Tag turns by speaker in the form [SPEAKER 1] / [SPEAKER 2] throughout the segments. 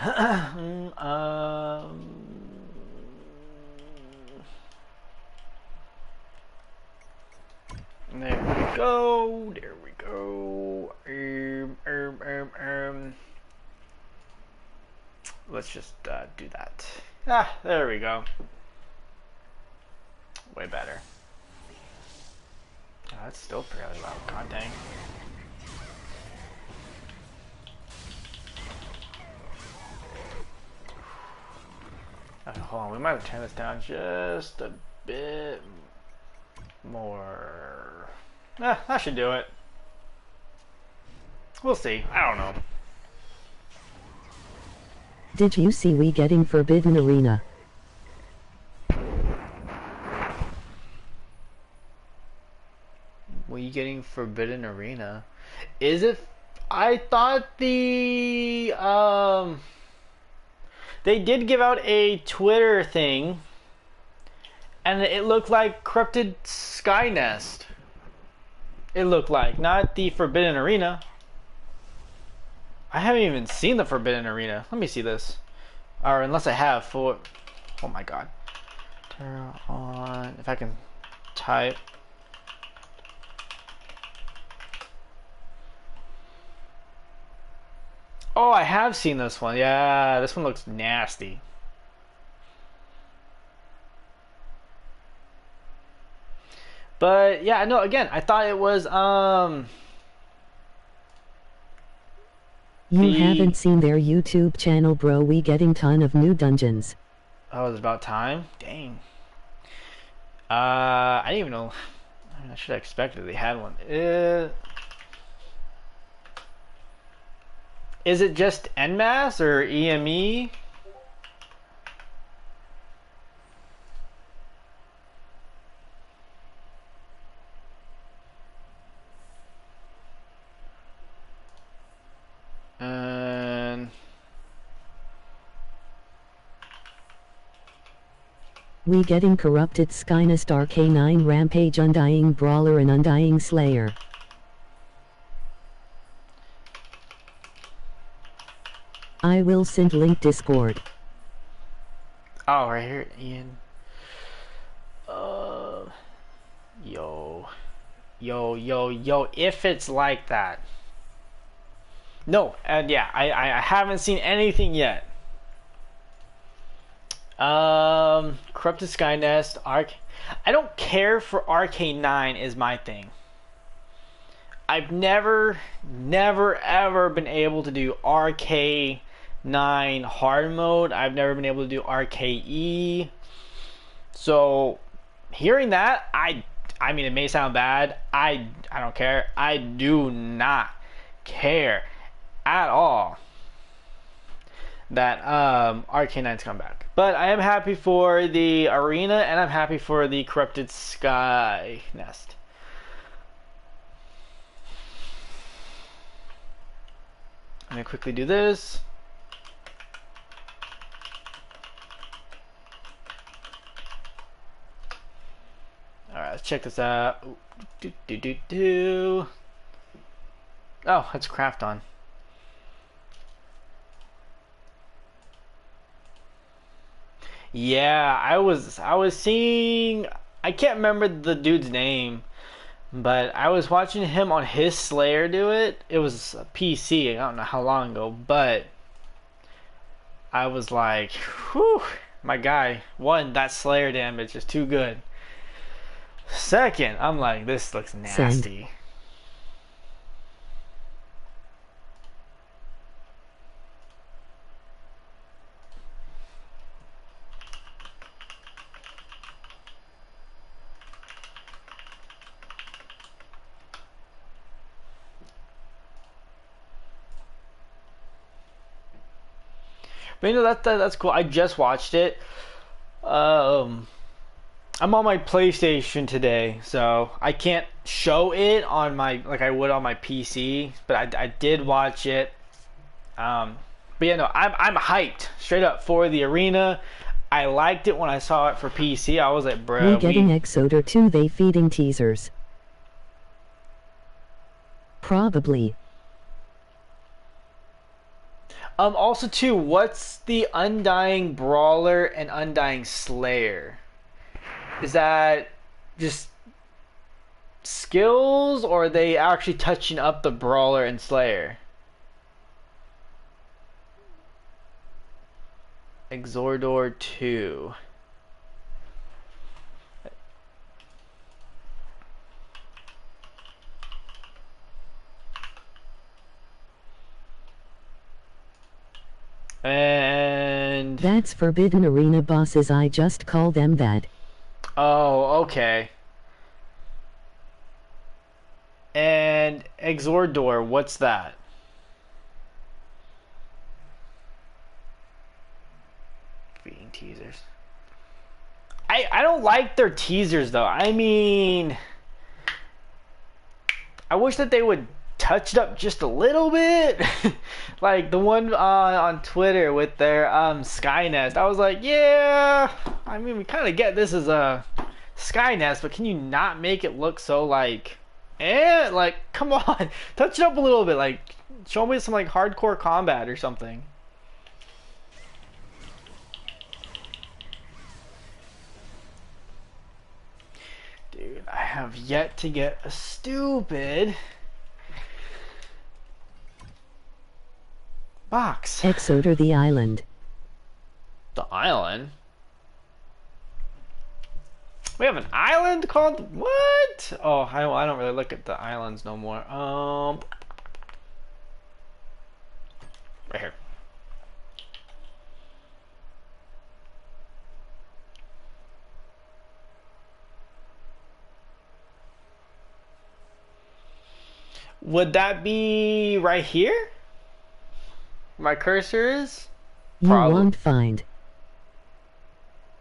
[SPEAKER 1] There we go. There we go. Let's just do that. Ah, there we go. Way better. Oh, that's still fairly loud. God dang. Okay, hold on. We might have turned this down just a bit more. That should do it. We'll see. I don't know.
[SPEAKER 2] Did you see we getting Forbidden Arena?
[SPEAKER 1] We getting Forbidden Arena? Is it? I thought they did give out a Twitter thing, and it looked like Corrupted Skynest. It looked like, not the Forbidden Arena. I haven't even seen the Forbidden Arena. Let me see this. Or unless I have for... Oh my god. TERA on... If I can type... Oh, I have seen this one. Yeah, this one looks nasty. But yeah, no, again, I thought it was
[SPEAKER 2] You haven't seen their YouTube channel, bro. We getting ton of new dungeons.
[SPEAKER 1] Oh, it's about time? Dang. I didn't even know. I mean, I should have expected they had one. Is it just NMAS or EME? And
[SPEAKER 2] We getting Corrupted Skynest, RK9, Rampage, Undying Brawler, and Undying Slayer. I will send link Discord.
[SPEAKER 1] oh, right here, Ian. Yo. If it's like that. No, and yeah, I haven't seen anything yet. Corrupted Skynest, I don't care for RK9 is my thing. I've never ever been able to do RK9 hard mode. I've never been able to do RKE. So hearing that, I mean, it may sound bad. I don't care. I do not care at all that RK9's come back. But I am happy for the arena, and I'm happy for the Corrupted Skynest. I'm gonna quickly do this. Alright, let's check this out. Oh, it's craft on. Yeah, I was seeing, I can't remember the dude's name, but I was watching him on his Slayer do it. It was a PC, I don't know how long ago, but I was like, whew, my guy, one, that Slayer damage is too good. Second, I'm like, this looks nasty. But you know, that's cool. I just watched it. I'm on my PlayStation today, so I can't show it on my, like I would on my PC, but I did watch it. But yeah, no, I'm hyped straight up for the arena. I liked it when I saw it for PC. I was like, bro,
[SPEAKER 2] we getting Exoder 2, they feeding teasers. Probably.
[SPEAKER 1] Also too, what's the Undying Brawler and Undying Slayer? Is that just skills, or are they actually touching up the Brawler and Slayer? Exordor 2. And
[SPEAKER 2] That's Forbidden Arena bosses, I just call them that.
[SPEAKER 1] oh, okay. And Exordor, what's that? Feeding teasers. I don't like their teasers though. I mean, I wish that they would touch it up just a little bit. Like the one on Twitter with their Skynest. I was like, yeah, I mean, we kind of get this as a Skynest, but can you not make it look so like, like, come on, touch it up a little bit. Like, show me some like hardcore combat or something. Dude, I have yet to get a stupid box.
[SPEAKER 2] Exoder the Island.
[SPEAKER 1] The island? We have an island called what? Oh, I don't really look at the islands no more. Right here. Would that be right here? My cursor is?
[SPEAKER 2] You won't find.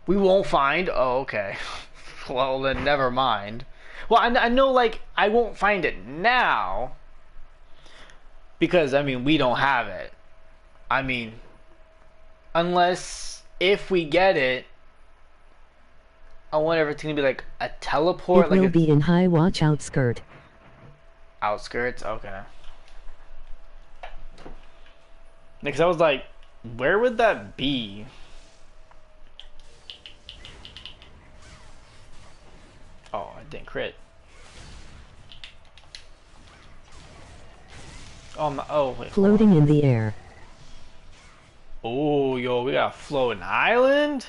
[SPEAKER 1] We won't find? Oh, okay. Well, then never mind. Well, I know, like, I won't find it now. Because, I mean, we don't have it. I mean, unless, if we get it, I wonder if it's going to be, like, a teleport.
[SPEAKER 2] It
[SPEAKER 1] like
[SPEAKER 2] will be in High Watch Outskirt.
[SPEAKER 1] Outskirts? Okay. Because I was like, where would that be? Oh, I didn't crit. Oh, wait.
[SPEAKER 2] Floating in the air.
[SPEAKER 1] Oh, yo, we got a floating island?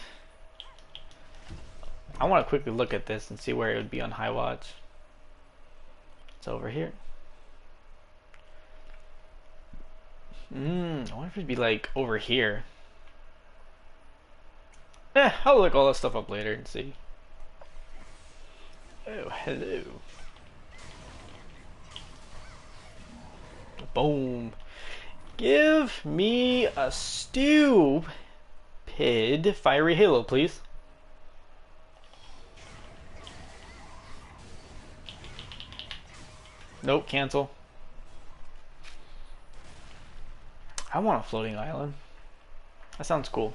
[SPEAKER 1] I want to quickly look at this and see where it would be on High Watch. It's over here. I wonder if it'd be like over here. I'll look all that stuff up later and see. Oh, hello. Boom. Give me a stupid fiery halo, please. Nope, cancel. I want a floating island. That sounds cool.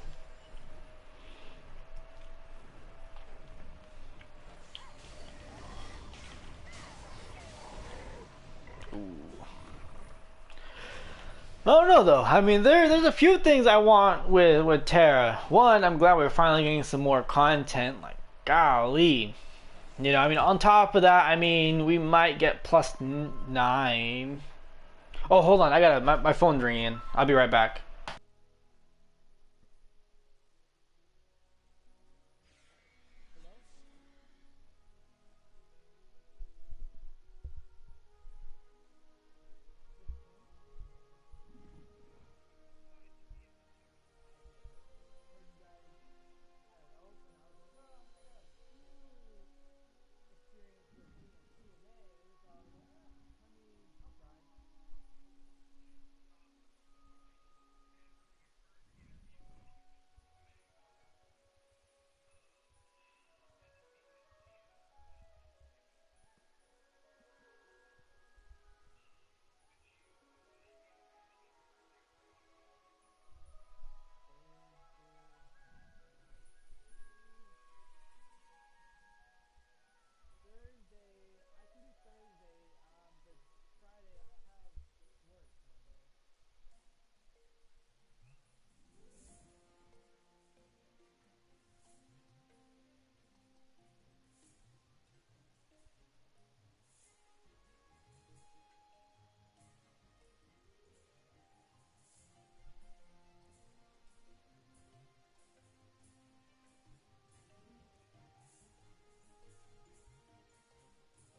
[SPEAKER 1] I don't know though. I mean, there's a few things I want with TERA. One, I'm glad we're finally getting some more content. Like, golly, you know. I mean, on top of that, I mean, we might get +9. Oh, hold on. I got my phone's ringing. I'll be right back.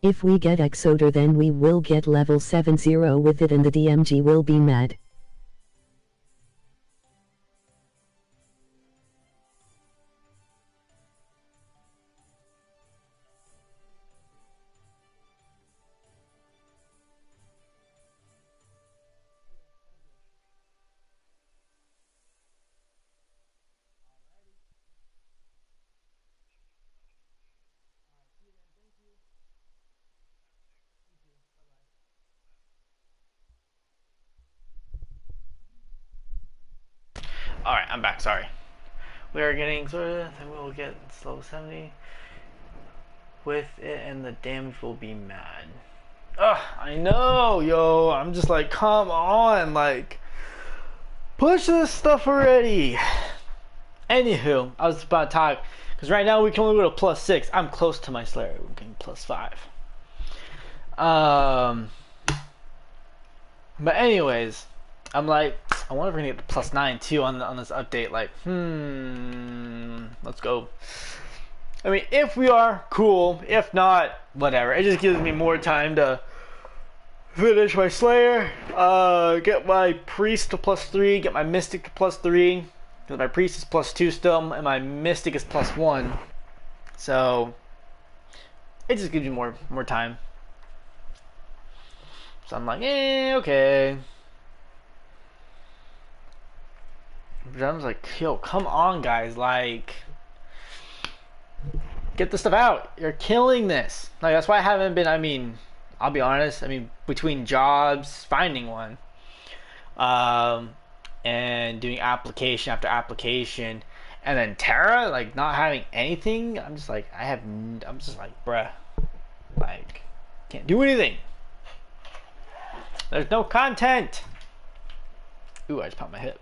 [SPEAKER 2] If we get Exoder then we will get level 70 with it and the DMG will be mad.
[SPEAKER 1] Alright, I'm back, sorry. We are getting then we'll get level 70 with it and the damage will be mad. Ugh, I know, yo. I'm just like, come on, like, push this stuff already. Anywho, I was about to talk, because right now we can only go to +6. I'm close to my Slayer. We're getting +5. But anyways, I'm like, I wonder if we're gonna get to +9 too on this update. Like, let's go. I mean, if we are, cool. If not, whatever. It just gives me more time to finish my Slayer, get my Priest to +3, get my Mystic to +3. Because my Priest is +2 still, and my Mystic is +1. So, it just gives you more time. So I'm like, okay. But I was like, yo, come on, guys. Like, get this stuff out. You're killing this. Like, that's why I haven't been, I mean, I'll be honest. I mean, between jobs, finding one, and doing application after application, and then TERA, like, not having anything, I'm just like, I'm just like, bruh. Like, can't do anything. There's no content. Ooh, I just popped my hip.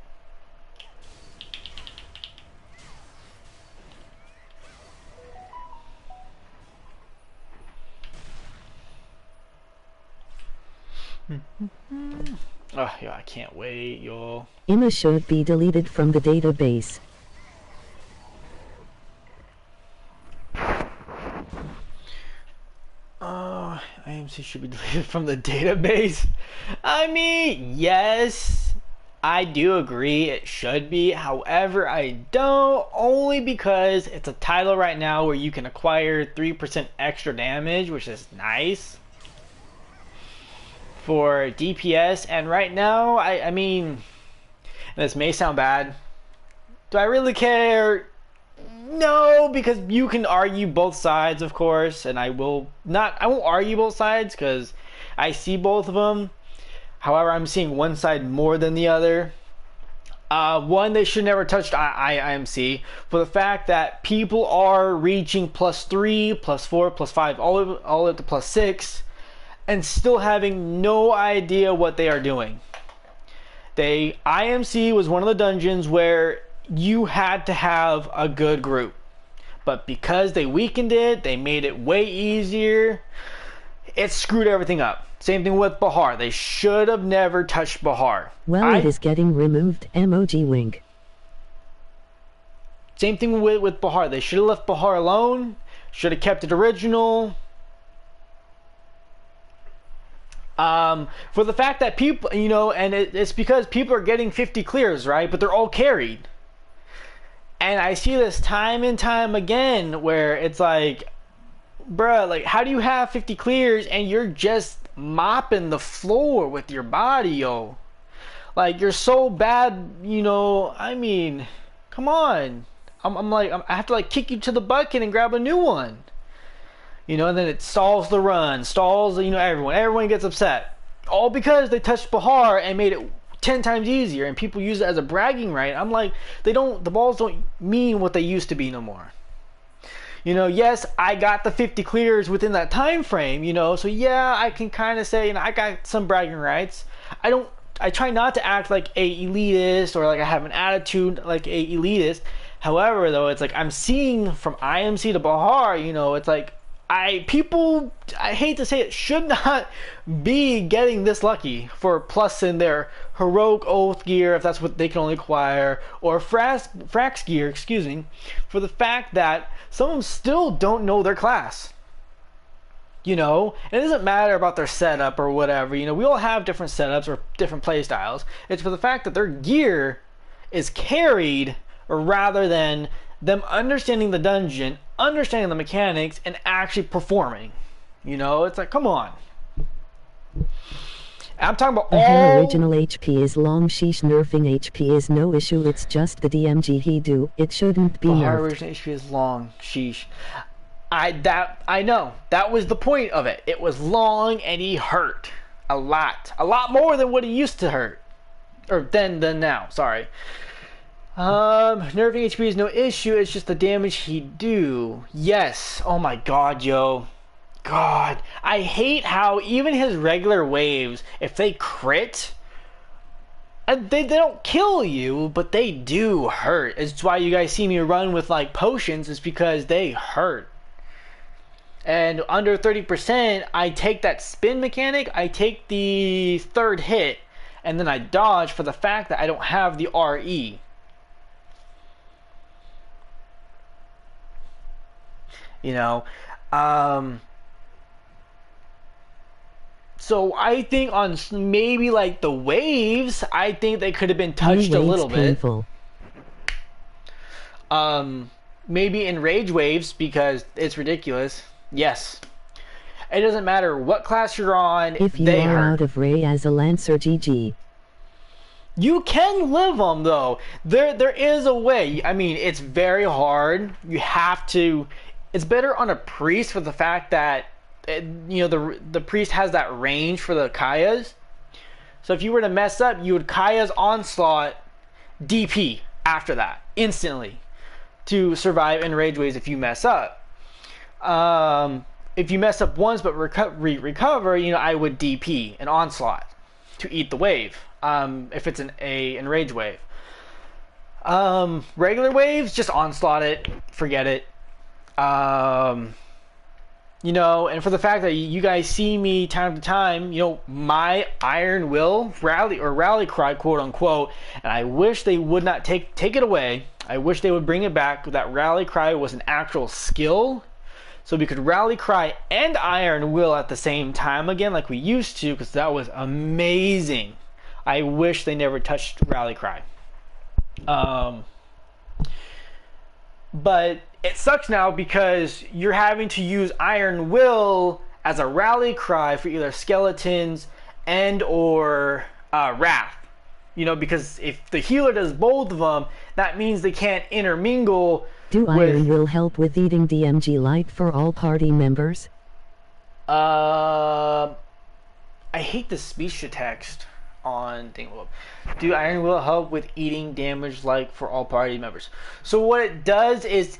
[SPEAKER 1] Oh, yo, I can't wait, yo.
[SPEAKER 2] Image should be deleted from the database.
[SPEAKER 1] Oh, IMC should be deleted from the database. I mean, yes, I do agree it should be. However, I don't, only because it's a title right now where you can acquire 3% extra damage, which is nice for DPS. And right now, I mean, and this may sound bad, do I really care? No, because you can argue both sides, of course, and I won't argue both sides because I see both of them. However, I'm seeing one side more than the other. One, they should never touch IMC for the fact that people are reaching +3, +4, +5, all the way up to +6, and still having no idea what they are doing. IMC was one of the dungeons where you had to have a good group, but because they weakened it, they made it way easier. It screwed everything up. Same thing with Bahar. They should have never touched Bahar.
[SPEAKER 2] Well, it is getting removed. Emoji wink.
[SPEAKER 1] Same thing with Bahar. They should have left Bahar alone. Should have kept it original. For the fact that people, you know, and it's because people are getting 50 clears, right? But they're all carried. And I see this time and time again where it's like, bruh, like, how do you have 50 clears and you're just mopping the floor with your body, yo? Like, you're so bad, you know, I mean, come on. I have to, like, kick you to the bucket and grab a new one. You know, and then it stalls the run, stalls, you know, everyone gets upset. All because they touched Bahar and made it 10 times easier, and people use it as a bragging right. I'm like, the balls don't mean what they used to be no more. You know, yes, I got the 50 clears within that time frame, you know, so yeah, I can kind of say, you know, I got some bragging rights. I try not to act like a elitist or like I have an attitude like a elitist. However, though, it's like I'm seeing from IMC to Bahar, you know, it's like I hate to say it, should not be getting this lucky for plus in their heroic oath gear, if that's what they can only acquire, or frax gear, excuse me, for the fact that some of them still don't know their class. You know, and it doesn't matter about their setup or whatever. You know, we all have different setups or different play styles. It's for the fact that their gear is carried rather than them understanding the dungeon, understanding the mechanics, and actually performing. You know, it's like, come on. I'm talking about all...
[SPEAKER 2] original HP is long, sheesh. Nerfing HP is no issue, it's just the DMG he do. It shouldn't be nerfed.
[SPEAKER 1] Original HP is long, sheesh. I know. That was the point of it. It was long and he hurt. A lot more than what he used to hurt. Or than now, sorry. Nerfing HP is no issue, it's just the damage he do. Yes. Oh my god, yo. God, I hate how even his regular waves, if they crit, they don't kill you, but they do hurt. It's why you guys see me run with like potions, is because they hurt. And under 30%, I take that spin mechanic, I take the third hit, and then I dodge for the fact that I don't have the RE. You know, so I think on maybe like the waves, I think they could have been touched a little bit. Maybe in rage waves, because it's ridiculous. Yes. It doesn't matter what class you're on,
[SPEAKER 2] if you are out of Ray as a Lancer, GG.
[SPEAKER 1] You can live them though. There is a way. I mean, it's very hard. You have to. It's better on a priest for the fact that you know the priest has that range for the Kayas. So if you were to mess up, you would Kaya's onslaught DP after that instantly to survive in rage waves if you mess up. If you mess up once but recover, you know, I would DP an onslaught to eat the wave. If it's an enrage wave. Regular waves, just onslaught it, forget it. You know, and for the fact that you guys see me time to time, you know, my iron will rally cry, quote unquote, and I wish they would not take it away. I wish they would bring it back. That rally cry was an actual skill, so we could rally cry and iron will at the same time again, like we used to, because that was amazing. I wish they never touched rally cry. But it sucks now because you're having to use Iron Will as a rally cry for either skeletons and or Wrath. You know, because if the healer does both of them, that means they can't intermingle.
[SPEAKER 2] Do Iron Will help with eating DMG light for all party members?
[SPEAKER 1] I hate the speech to text on Thingweb. Do Iron Will help with eating damage like for all party members? So what it does is,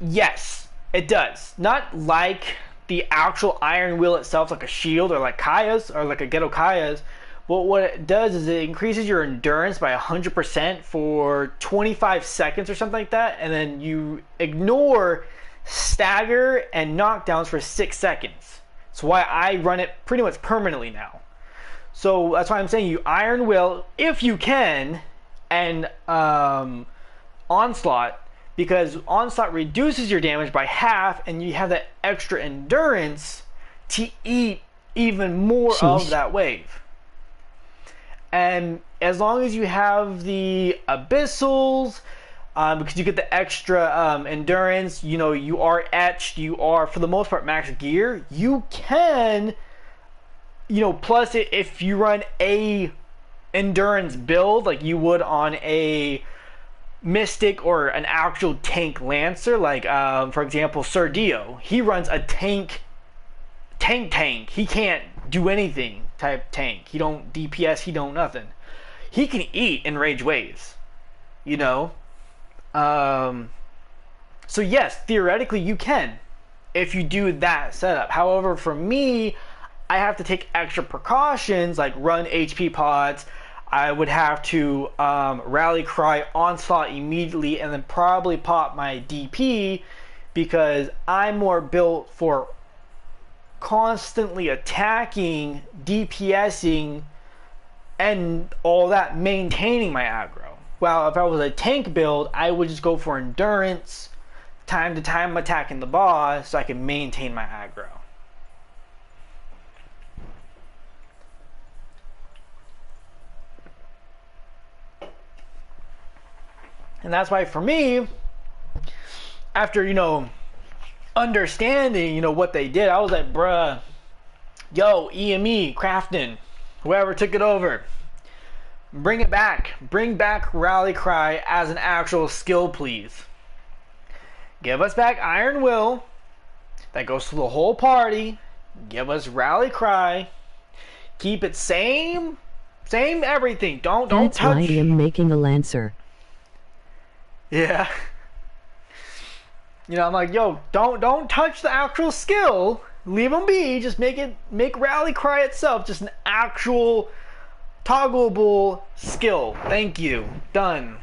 [SPEAKER 1] yes, it does. Not like the actual Iron Will itself, like a shield or like Kaya's or like a Ghetto Kaya's. But what it does is it increases your endurance by 100% for 25 seconds or something like that, and then you ignore stagger and knockdowns for 6 seconds. That's why I run it pretty much permanently now. So that's why I'm saying you Iron Will if you can, and Onslaught, because Onslaught reduces your damage by half, and you have that extra endurance to eat even more of that wave. And as long as you have the Abyssals, because you get the extra endurance, you know, you are etched, you are for the most part max gear, you can, you know, plus if you run a endurance build like you would on a Mystic or an actual tank Lancer, like for example Sir Dio, he runs a tank, he can't do anything type tank, he don't DPS, he don't nothing, he can eat in rage waves, you know. So yes, theoretically you can if you do that setup. However, for me, I have to take extra precautions like run HP pods. I would have to rally cry Onslaught immediately and then probably pop my DP, because I'm more built for constantly attacking, DPSing, and all that, maintaining my aggro. Well, if I was a tank build, I would just go for endurance, time to time attacking the boss so I can maintain my aggro. And that's why for me, after, understanding, what they did, I was like, bruh, yo, EME, Crafton, whoever took it over, bring it back. Bring back Rally Cry as an actual skill, please. Give us back Iron Will. That goes to the whole party. Give us Rally Cry. Keep it same everything. Don't
[SPEAKER 2] That's
[SPEAKER 1] touch.
[SPEAKER 2] why I am making a Lancer.
[SPEAKER 1] Yeah. I'm like, yo, don't touch the actual skill. Leave them be. Just make Rally Cry itself just an actual toggleable skill. Thank you. Done.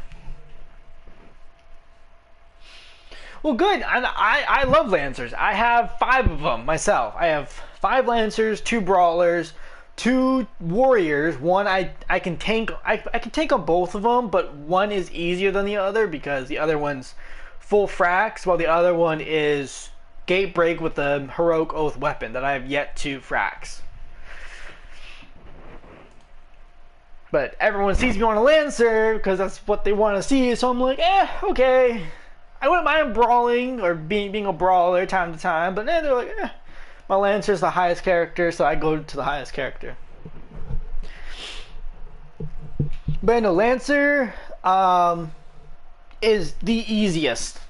[SPEAKER 1] Well, good. I love Lancers. I have 5 of them myself. I have 5 Lancers, 2 Brawlers, 2 Warriors. One I can tank. I can tank on both of them, but one is easier than the other because the other one's full frax, while the other one is gate break with the Heroic Oath weapon that I have yet to frax. But everyone sees me on a Lancer because that's what they want to see, so I'm like, okay. I wouldn't mind brawling or being a brawler time to time, but then they're like, my Lancer's the highest character, so I go to the highest character. But Lancer is the easiest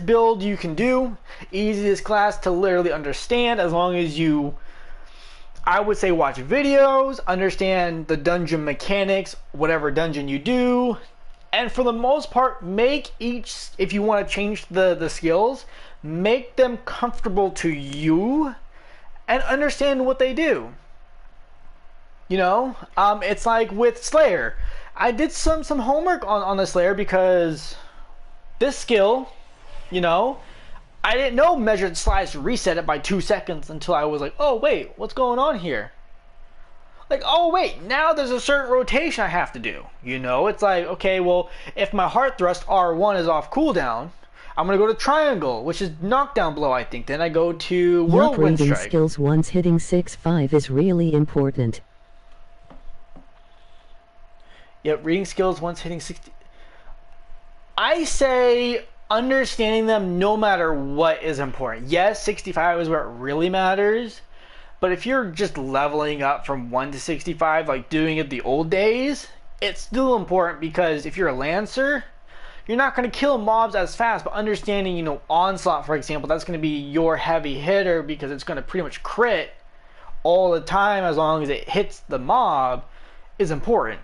[SPEAKER 1] build you can do, easiest class to literally understand, as long as you, I would say, watch videos, understand the dungeon mechanics, whatever dungeon you do, and for the most part, make each, if you want to change the skills, make them comfortable to you and understand what they do. It's like with Slayer. I did some homework on the Slayer because this skill, I didn't know measured slides to reset it by 2 seconds until I was like, oh wait, what's going on here? Like, oh wait, now there's a certain rotation I have to do. It's like, okay, well, if my heart thrust R1 is off cooldown, I'm gonna go to triangle, which is knockdown blow, I think. Then I go to whirlwind strike.
[SPEAKER 2] Reading skills once hitting 6-5 is really important.
[SPEAKER 1] Yep, reading skills once hitting 60. I say understanding them no matter what is important. Yes, 65 is where it really matters. But if you're just leveling up from 1 to 65, like doing it the old days, it's still important because if you're a Lancer, you're not going to kill mobs as fast. But understanding, Onslaught, for example, that's going to be your heavy hitter because it's going to pretty much crit all the time as long as it hits the mob is important.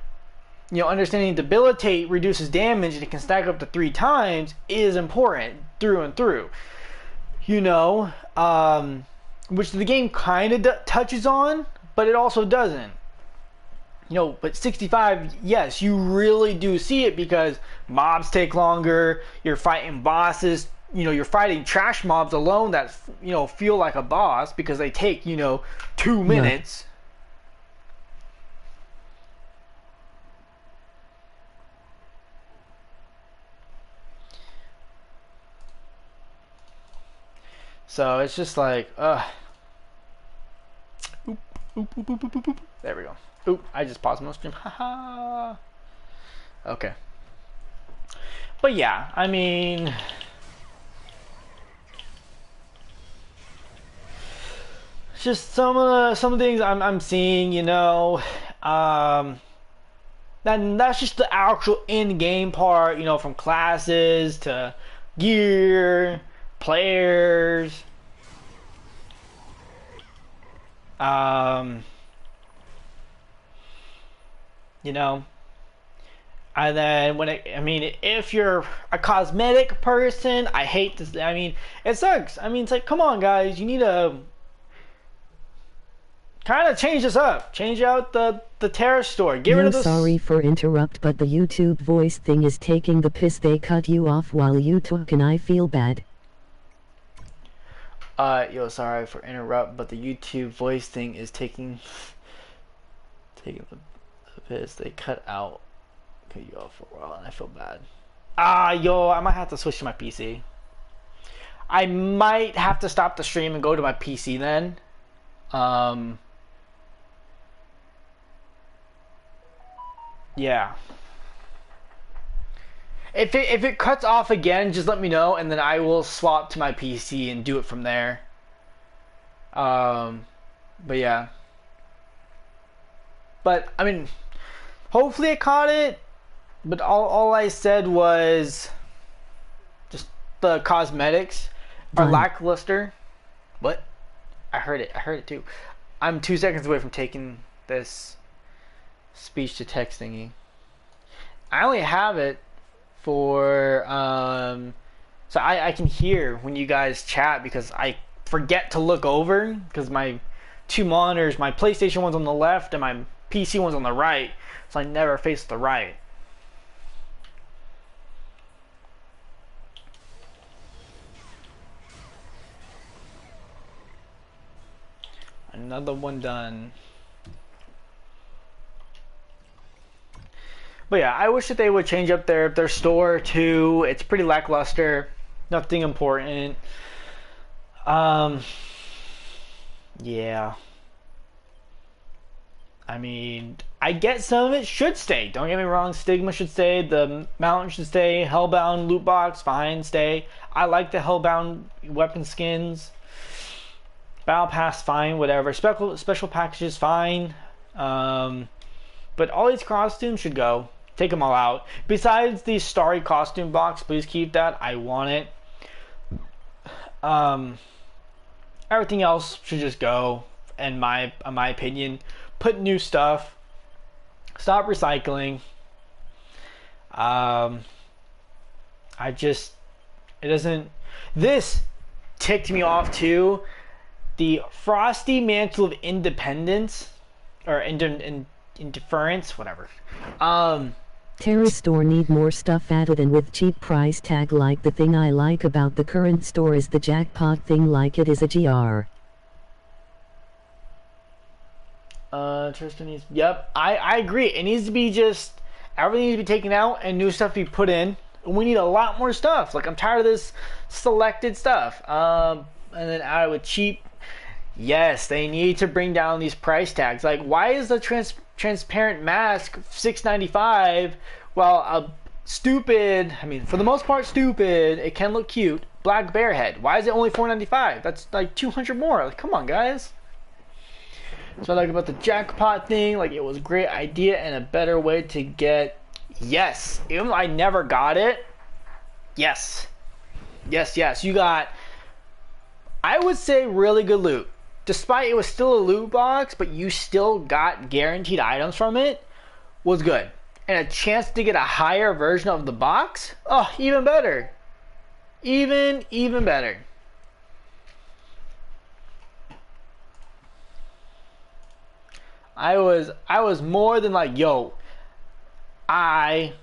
[SPEAKER 1] Understanding Debilitate reduces damage and it can stack up to 3 times is important through and through. Which the game kind of touches on, but it also doesn't. But 65, yes, you really do see it because mobs take longer, you're fighting bosses, you're fighting trash mobs alone that, feel like a boss because they take, 2 minutes. So it's just like, oop, oop, oop, oop, oop, oop, oop. There we go. Oop, I just paused my stream. Haha. Okay. But yeah, I mean, it's just some things I'm seeing, and that's just the actual in-game part, from classes to gear, players, and then if you're a cosmetic person, I hate this. It sucks. It's like, come on, guys, you need to kind of change this up. Change out the TERA store. Get rid of this.
[SPEAKER 2] Sorry for interrupt, but the YouTube voice thing is taking the piss. They cut you off while you talk, and I feel bad.
[SPEAKER 1] Sorry for interrupt, but the YouTube voice thing is taking the piss. They cut you off for a while, and I feel bad. I might have to switch to my PC. I might have to stop the stream and go to my PC then. Yeah. If it cuts off again, just let me know, and then I will swap to my PC and do it from there. But yeah. But I mean, hopefully I caught it. But all I said was just the cosmetics are lackluster. What? I heard it. I heard it too. I'm 2 seconds away from taking this speech to text thingy. I only have it for so I can hear when you guys chat because I forget to look over because my two monitors, my PlayStation one's on the left and my PC one's on the right, so I never face the right. Another one done. But yeah, I wish that they would change up their store too. It's pretty lackluster. Nothing important. Yeah. I mean, I get some of it should stay. Don't get me wrong. Stigma should stay. The Mountain should stay. Hellbound loot box, fine, stay. I like the Hellbound weapon skins. Battle Pass, fine, whatever. Special packages, fine. But all these costumes should go. Take them all out. Besides the Starry costume box, please keep that. I want it. Everything else should just go. In my opinion, put new stuff. Stop recycling. It doesn't. This ticked me off too. The Frosty Mantle of Independence, or Indifference, whatever.
[SPEAKER 2] TERA store need more stuff added and with cheap price tag. Like the thing I like about the current store is the jackpot thing, like it is a GR.
[SPEAKER 1] Tristan needs. Yep, I agree. It needs to be just everything needs to be taken out and new stuff be put in. We need a lot more stuff. Like I'm tired of this selected stuff. And then add with cheap. Yes, they need to bring down these price tags. Like, why is the transparent mask $6.95? Well, a stupid, I mean, for the most part, stupid. It can look cute. Black bear head. Why is it only $4.95? That's like 200 more. Like, come on, guys. So I like about the jackpot thing. Like, it was a great idea and a better way to get. Yes, even though I never got it. Yes, you got. I would say really good loot. Despite it was still a loot box, but you still got guaranteed items from it, was good. And a chance to get a higher version of the box, oh, even better. Even better. I was more than like, yo, I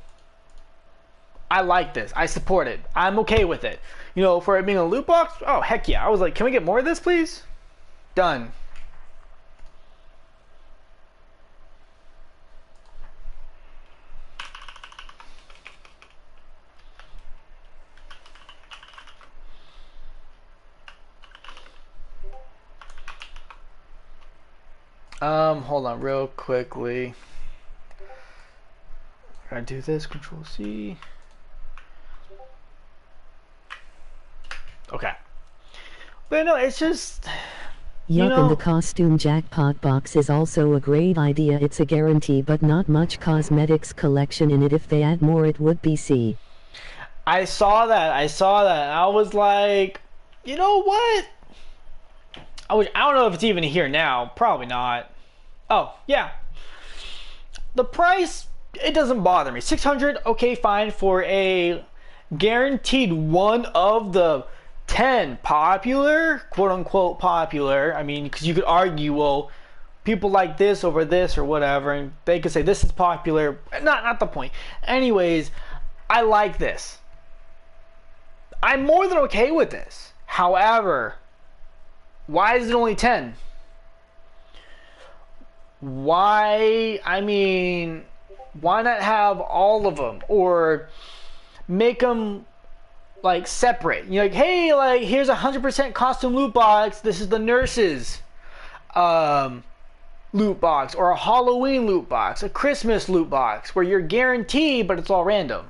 [SPEAKER 1] like this. I support it. I'm okay with it. You know, for it being a loot box, oh, heck yeah. I was like, can we get more of this, please? Done. Hold on real quickly. I do this, Control C. Okay. But no, it's just...
[SPEAKER 2] Yup, and the costume jackpot box is also a great idea. It's a guarantee, but not much cosmetics collection in it. If they add more, it would be C.
[SPEAKER 1] I saw that. I was like, you know what? I don't know if it's even here now. Probably not. Oh, yeah. The price, it doesn't bother me. 600, okay, fine, for a guaranteed one of the 10 popular, quote unquote popular. I mean, because you could argue, well, people like this over this or whatever, and they could say this is popular. Not the point. Anyways, I like this. I'm more than okay with this. However, why is it only 10? Why? I mean, why not have all of them or make them like separate? You're like, hey, like here's 100% costume loot box. This is the nurses loot box, or a Halloween loot box, a Christmas loot box, where you're guaranteed, but it's all random.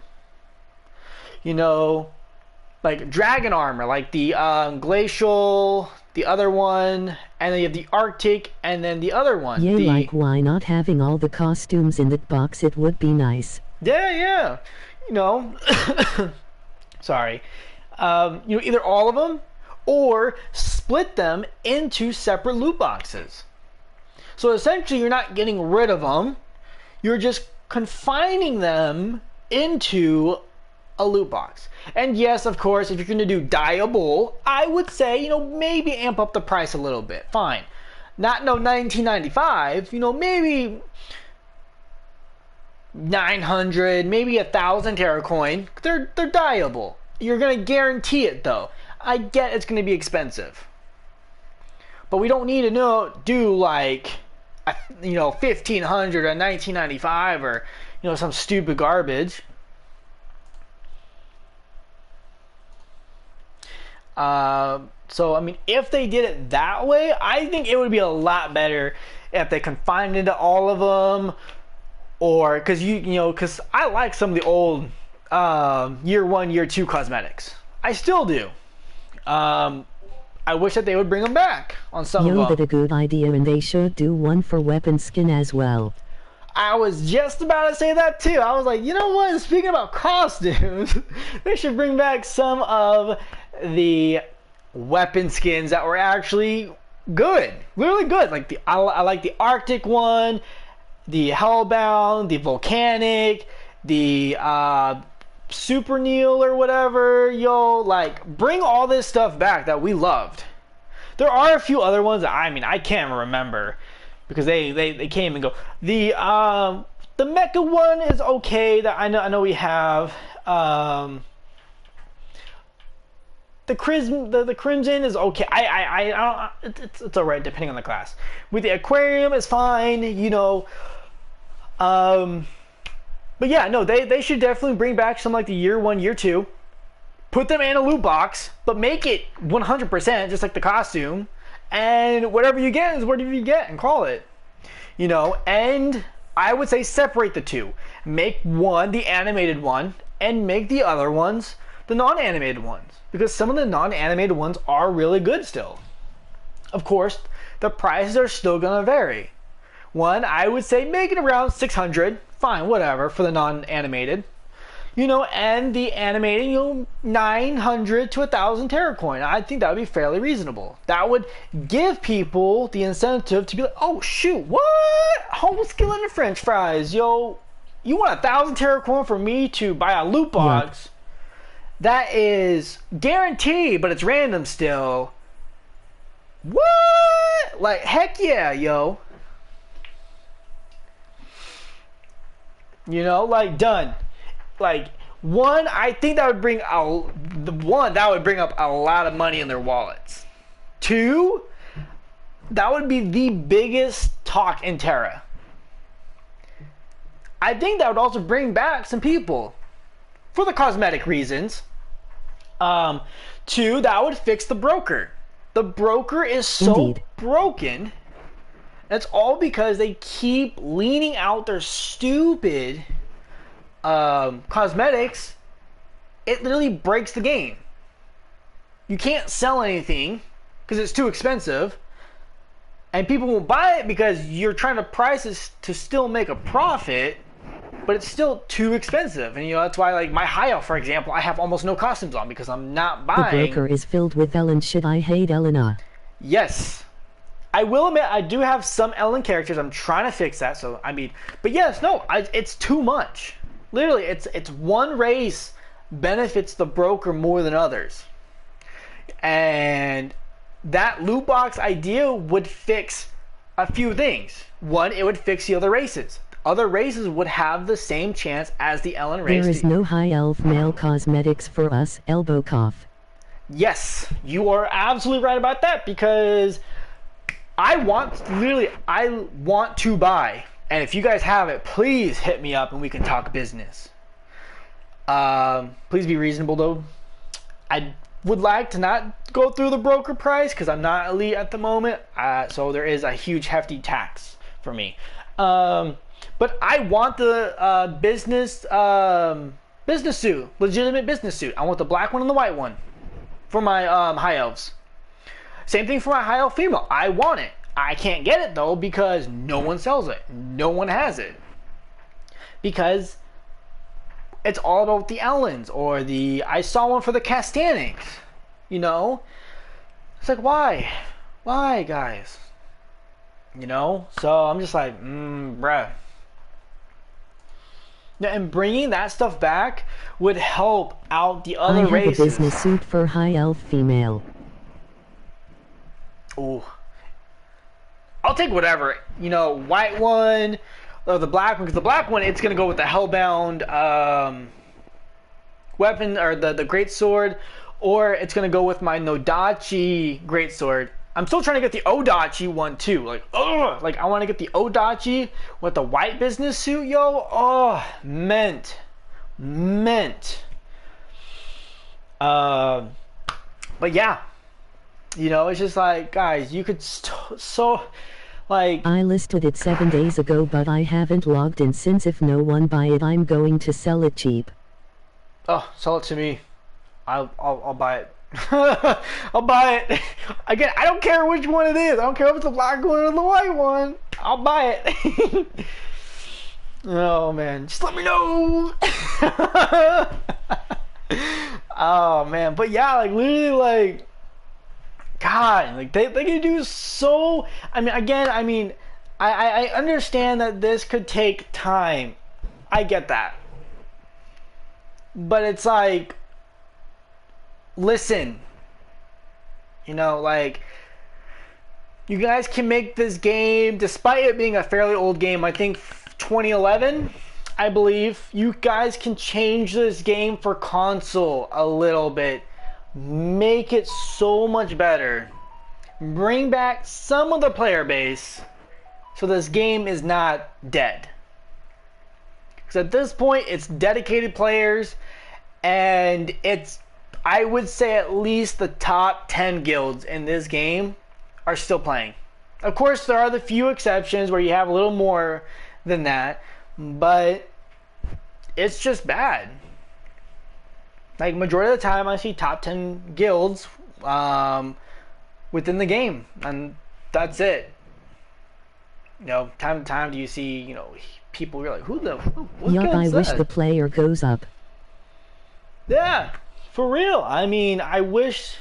[SPEAKER 1] you know, like dragon armor, like the glacial, the other one, and then you have the Arctic, and then the other one.
[SPEAKER 2] Yeah,
[SPEAKER 1] the,
[SPEAKER 2] like why not having all the costumes in that box? It would be nice.
[SPEAKER 1] Yeah. You know, sorry. You know, either all of them or split them into separate loot boxes. So essentially, you're not getting rid of them. You're just confining them into a loot box. And yes, of course, if you're going to do dyeable, I would say, you know, maybe amp up the price a little bit. Fine. Not no $19.95, you know, maybe 900, maybe 1,000 Terra coin. They're dyeable. You're going to guarantee it though. I get it's going to be expensive. But we don't need to do like, you know, 1,500 or 19.95 or, you know, some stupid garbage. So I mean, if they did it that way, I think it would be a lot better if they confined it into all of them, or because you know, because I like some of the old year 1, year 2 cosmetics. I still do. I wish that they would bring them back on some of them.
[SPEAKER 2] That's a good idea, and they should do one for weapon skin as well.
[SPEAKER 1] I was just about to say that too. I was like, you know what? Speaking about costumes, they should bring back some of the weapon skins that were actually good, really good. Like I like the Arctic one, the Hellbound, the Volcanic, the Super Neil or whatever. Yo, like bring all this stuff back that we loved. There are a few other ones that I can't remember because they came and go. The Mecha one is okay. That I know we have. The Crimson is okay. I don't. It's alright depending on the class. With the Aquarium is fine. You know. But yeah, no, they should definitely bring back some like the year 1, year 2. Put them in a loot box, but make it 100% just like the costume. And whatever you get is whatever you get, and call it. You know, and I would say separate the two. Make one the animated one, and make the other ones the non-animated ones. Because some of the non-animated ones are really good still. Of course, the prices are still gonna vary. One, I would say make it around 600, fine, whatever, for the non-animated. You know, and the animated, you know, 900 to 1,000 Terra coin. I think that would be fairly reasonable. That would give people the incentive to be like, oh shoot, what? Whole skillet and French fries, yo. You want 1,000 Terra coin for me to buy a loot box? Yeah. That is guaranteed, but it's random still. What? Like, heck yeah, yo. You know, like, done. Like, one, I think that would bring out that would bring up a lot of money in their wallets. Two, that would be the biggest talk in Terra. I think that would also bring back some people for the cosmetic reasons. Two, that would fix the broker. The broker is so broken. That's all because they keep leaning out their stupid cosmetics. It literally breaks the game. You can't sell anything because it's too expensive, and people won't buy it because you're trying to price it to still make a profit, but it's still too expensive. And you know, that's why, like, my high elf, for example, I have almost no costumes on because I'm not buying.
[SPEAKER 2] The broker is filled with Ellen. Should I hate Elena?
[SPEAKER 1] Yes, I will admit I do have some Ellen characters. I'm trying to fix that. So I mean, but yes, no, it's too much. Literally, it's one race benefits the broker more than others. And that loot box idea would fix a few things. One, it would fix the other races. Other races would have the same chance as the Ellen race.
[SPEAKER 2] There is no high elf male cosmetics for us, elbow cough.
[SPEAKER 1] Yes, you are absolutely right about that, because I want to buy. And if you guys have it, please hit me up and we can talk business. Please be reasonable though. I would like to not go through the broker price because I'm not elite at the moment. So there is a huge hefty tax for me. But I want the business business suit, legitimate business suit. I want the black one and the white one for my high elves. Same thing for my high elf female. I want it. I can't get it though because no one sells it. No one has it. Because it's all about the Ellens or I saw one for the Castanics. You know? It's like, why? Why, guys? You know? So I'm just like, bruh. And bringing that stuff back would help out the other races.
[SPEAKER 2] I have a business suit for high elf female.
[SPEAKER 1] Ooh. I'll take whatever. You know, white one or the black one. Because the black one, it's going to go with the Hellbound weapon or the Great Sword. Or it's going to go with my Nodachi Great Sword. I'm still trying to get the Odachi one too. Like, ugh! Like, I want to get the Odachi with the white business suit, yo. Oh, mint. But yeah. You know, it's just like, guys, you could like...
[SPEAKER 2] I listed it 7 days ago, but I haven't logged in since. If no one buy it, I'm going to sell it cheap.
[SPEAKER 1] Oh, sell it to me. I'll buy it. I'll buy it. Again, I don't care which one it is. I don't care if it's the black one or the white one. I'll buy it. Oh, man. Just let me know. Oh, man. But yeah, like, literally, like... God, like they can do so. I mean, again, I understand that this could take time. I get that, but it's like, listen, you know, like you guys can make this game, despite it being a fairly old game. I think 2011, I believe. You guys can change this game for console a little bit. Make it so much better. Bring back some of the player base so this game is not dead. Because at this point, it's dedicated players, and it's, I would say, at least the top 10 guilds in this game are still playing. Of course, there are the few exceptions where you have a little more than that, but it's just bad. Like, majority of the time, I see top 10 guilds within the game, and that's it. You know, time to time do you see, you know, people are like, what
[SPEAKER 2] yup, I wish
[SPEAKER 1] that?
[SPEAKER 2] the player goes up.
[SPEAKER 1] Yeah, for real. I mean, I wish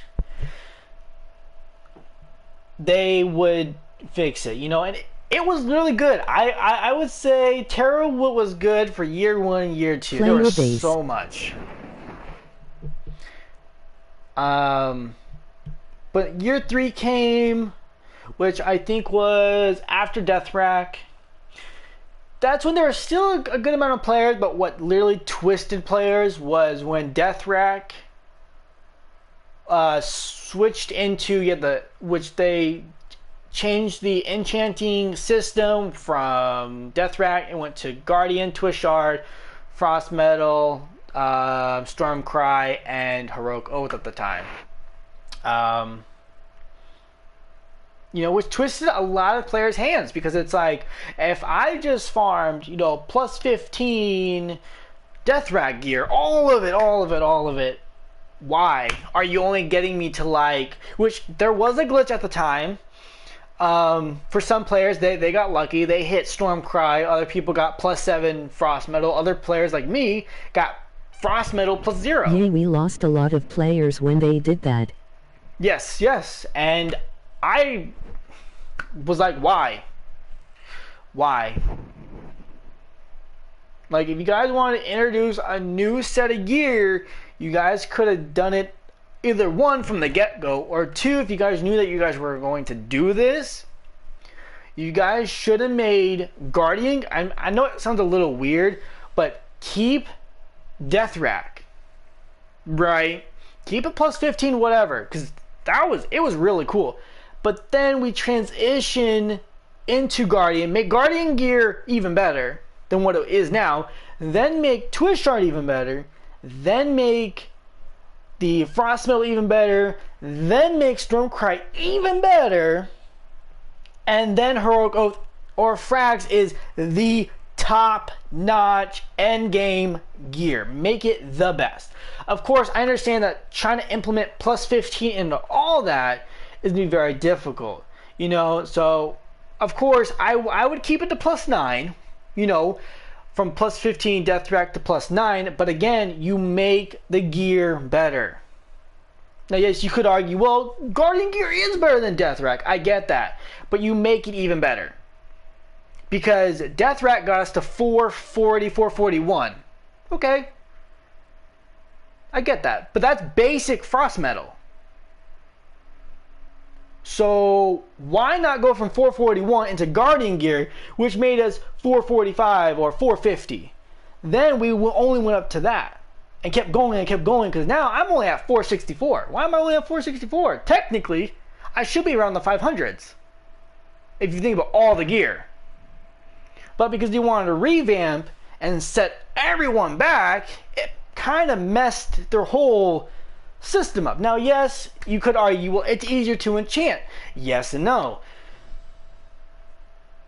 [SPEAKER 1] they would fix it, you know, and it was really good. I would say TERA was good for year 1 and year 2. There was so much. But year 3 came, which I think was after Death Rack. That's when there was still a good amount of players, but what literally twisted players was when Death Rack switched into which they changed the enchanting system from Death Rack and went to Guardian, Twist Shard, Frost Metal, Stormcry, and Heroic Oath at the time. You know, which twisted a lot of players' hands, because it's like, if I just farmed, you know, plus 15 Death Rack gear, all of it, why are you only getting me to like, which there was a glitch at the time. For some players, they got lucky. They hit Stormcry. Other people got plus 7 Frost Metal. Other players like me got Frost Metal plus 0.
[SPEAKER 2] Yeah, we lost a lot of players when they did that.
[SPEAKER 1] Yes. And I was like, why? Like, if you guys want to introduce a new set of gear, you guys could have done it either 1 from the get-go, or 2, if you guys knew that you guys were going to do this, you guys should have made Guardian. I know it sounds a little weird, but keep Death Rack, right? Keep it plus 15, whatever, because it was really cool. But then we transition into Guardian, make Guardian gear even better than what it is now, then make Twist Shard even better, then make the Frost Metal even better, then make Stormcry even better, and then Heroic Oath or Frags is the top-notch end-game gear. Make it the best. Of course, I understand that trying to implement plus 15 into all that is going to be very difficult. You know, so of course, I would keep it to plus 9, you know, from plus 15 death rack to plus 9, but again, you make the gear better. Now, yes, you could argue, well, Guardian gear is better than death rack. I get that, but you make it even better. Because death rack got us to 440, 441. Okay. I get that, but that's basic frost metal. So why not go from 441 into Guardian gear, which made us 445 or 450? Then we only went up to that and kept going, because now I'm only at 464. Why am I only at 464? Technically, I should be around the 500s if you think about all the gear. But because they wanted to revamp and set everyone back, it kind of messed their whole system up. Now, yes, you could argue, well, it's easier to enchant. Yes and no.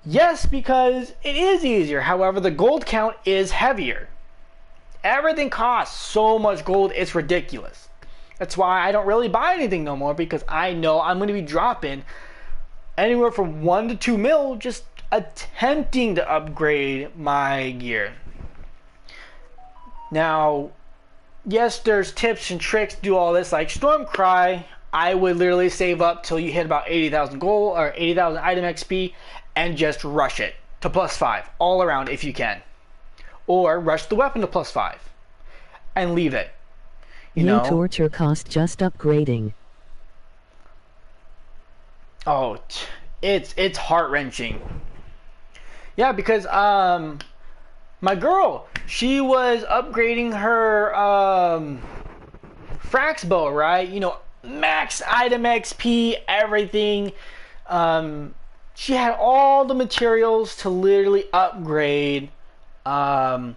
[SPEAKER 1] Yes, because it is easier. However, the gold count is heavier. Everything costs so much gold, it's ridiculous. That's why I don't really buy anything no more, because I know I'm going to be dropping anywhere from 1 to 2 mil just attempting to upgrade my gear. Now, yes, there's tips and tricks to do all this. Like Stormcry, I would literally save up till you hit about 80,000 gold or 80,000 item XP and just rush it to plus 5 all around if you can. Or rush the weapon to plus 5 and leave it. You know?
[SPEAKER 2] Torture cost just upgrading.
[SPEAKER 1] Oh, it's heart-wrenching. Yeah, because my girl, she was upgrading her Frax bow, right? You know, max item XP, everything. She had all the materials to literally upgrade. And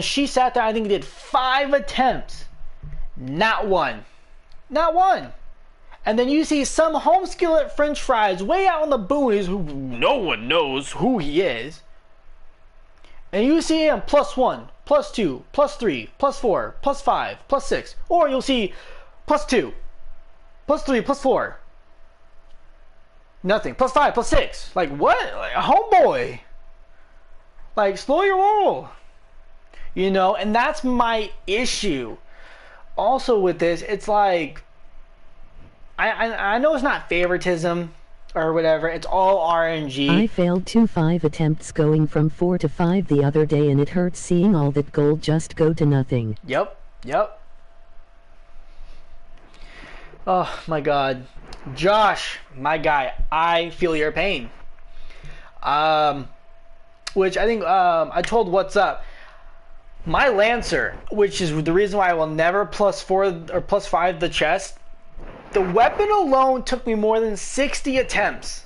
[SPEAKER 1] she sat there, I think did 5 attempts. Not one. Not one. And then you see some home skillet french fries way out in the boonies who no one knows who he is. And you see him plus 1, plus 2, plus 3, plus 4, plus 5, plus 6. Or you'll see plus 2, plus 3, plus 4. Nothing. Plus 5, plus 6. Like, what? Like, homeboy. Like, slow your roll. You know, and that's my issue. Also with this, it's like, I know it's not favoritism or whatever, it's all RNG.
[SPEAKER 2] I failed 2 5 attempts going from 4 to 5 the other day, and it hurts seeing all that gold just go to nothing.
[SPEAKER 1] Yep. Oh my god. Josh, my guy, I feel your pain. Which I think I told What's Up. My Lancer, which is the reason why I will never plus 4 or plus 5 the chest. The weapon alone took me more than 60 attempts.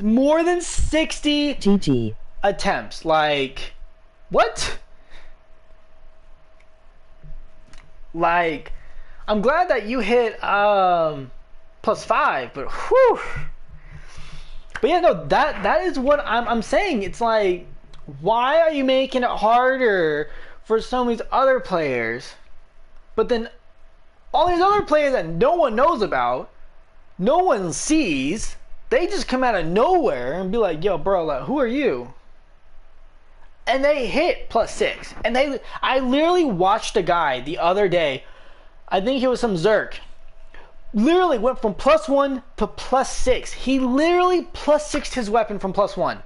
[SPEAKER 1] More than 60
[SPEAKER 2] GG
[SPEAKER 1] attempts. Like, what? Like, I'm glad that you hit plus 5, but whew. But yeah, no, that is what I'm saying. It's like, why are you making it harder for some of these other players? But then all these other players that no one knows about, no one sees, they just come out of nowhere and be like, yo, bro, like, who are you? And they hit plus 6. And I literally watched a guy the other day, I think he was some Zerk, literally went from plus 1 to plus 6. He literally plus 6'd his weapon from plus 1.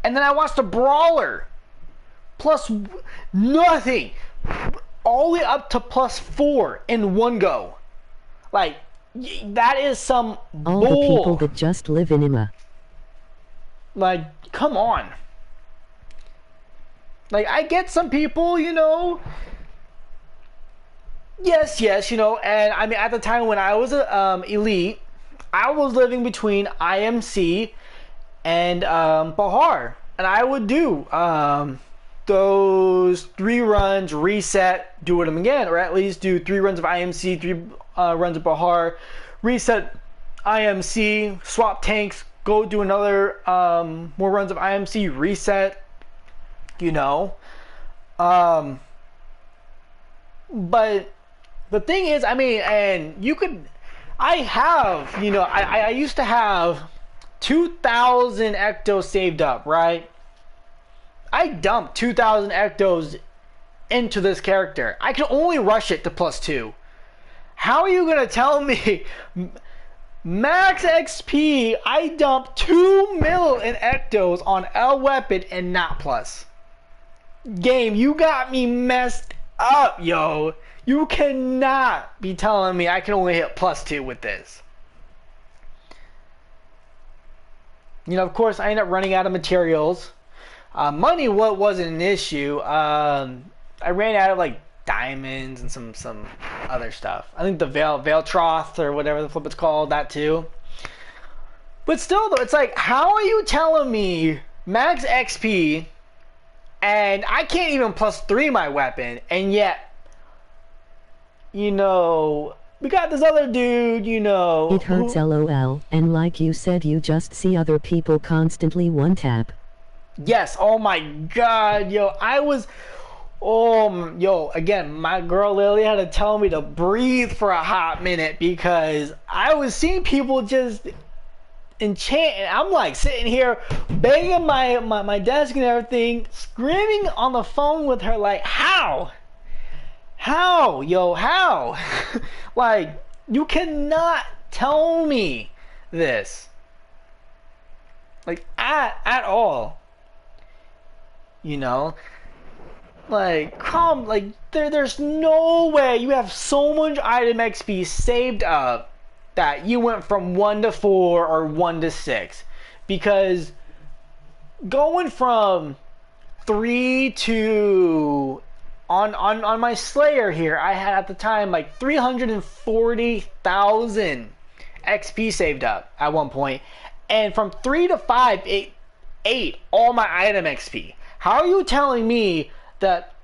[SPEAKER 1] And then I watched a brawler plus nothing, all the way up to plus 4 in one go. Like, that is some
[SPEAKER 2] all
[SPEAKER 1] bull.
[SPEAKER 2] The people that just live in Ima.
[SPEAKER 1] Like, come on. Like, I get some people, you know. Yes, you know, and I mean, at the time when I was elite, I was living between IMC and Bahar, and I would do those 3 runs, reset, do them again, or at least do 3 runs of IMC, 3 runs of Bahar, reset IMC, swap tanks, go do another more runs of IMC, reset, you know. But the thing is, I mean, and you could, I have, you know, I used to have 2,000 ectos saved up, right? I dumped 2,000 ectos into this character. I can only rush it to +2. How are you gonna tell me max XP I dumped 2 mil in ectos on L weapon and not plus? Game, you got me messed up, yo. You cannot be telling me I can only hit +2 with this. You know, of course, I ended up running out of materials. Money wasn't an issue. I ran out of like diamonds and some other stuff. I think the veil troth or whatever the flip it's called, that too. But still though, it's like, how are you telling me max XP and I can't even +3 my weapon, and yet, you know, we got this other dude, you know.
[SPEAKER 2] It hurts LOL, and like you said, you just see other people constantly one tap.
[SPEAKER 1] Yes, oh my god, yo, again, my girl Lily had to tell me to breathe for a hot minute because I was seeing people just enchant, and I'm like sitting here banging my desk and everything, screaming on the phone with her like, how? Like, you cannot tell me this, like, at all. You know, like, there's no way you have so much item XP saved up that you went from 1 to 4 or 1 to 6, because going from 3 to on my Slayer here, I had at the time like 340,000 XP saved up at one point, and from 3 to 5 it ate all my item XP. How are you telling me that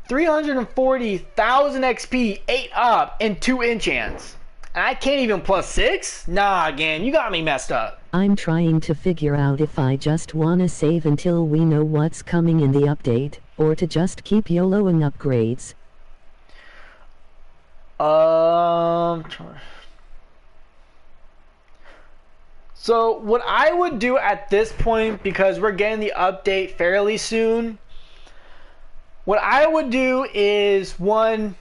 [SPEAKER 1] 340,000 XP ate up in 2 enchants? And I can't even +6? Nah, again, you got me messed up.
[SPEAKER 2] I'm trying to figure out if I just wanna save until we know what's coming in the update, or to just keep YOLOing upgrades.
[SPEAKER 1] So what I would do at this point, because we're getting the update fairly soon, what I would do is, one,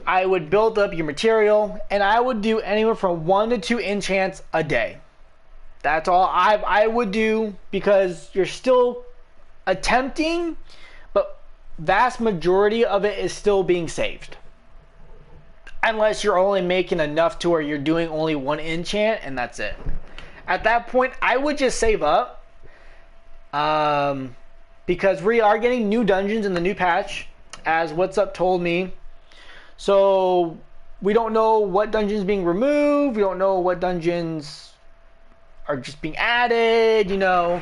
[SPEAKER 1] I would build up your material, and I would do anywhere from 1 to 2 enchants a day. That's all I would do, because you're still attempting, but vast majority of it is still being saved. Unless you're only making enough to where you're doing only 1 enchant, and that's it. At that point, I would just save up, because we are getting new dungeons in the new patch, as What's Up told me. So we don't know what dungeons being removed. We don't know what dungeons are just being added, you know.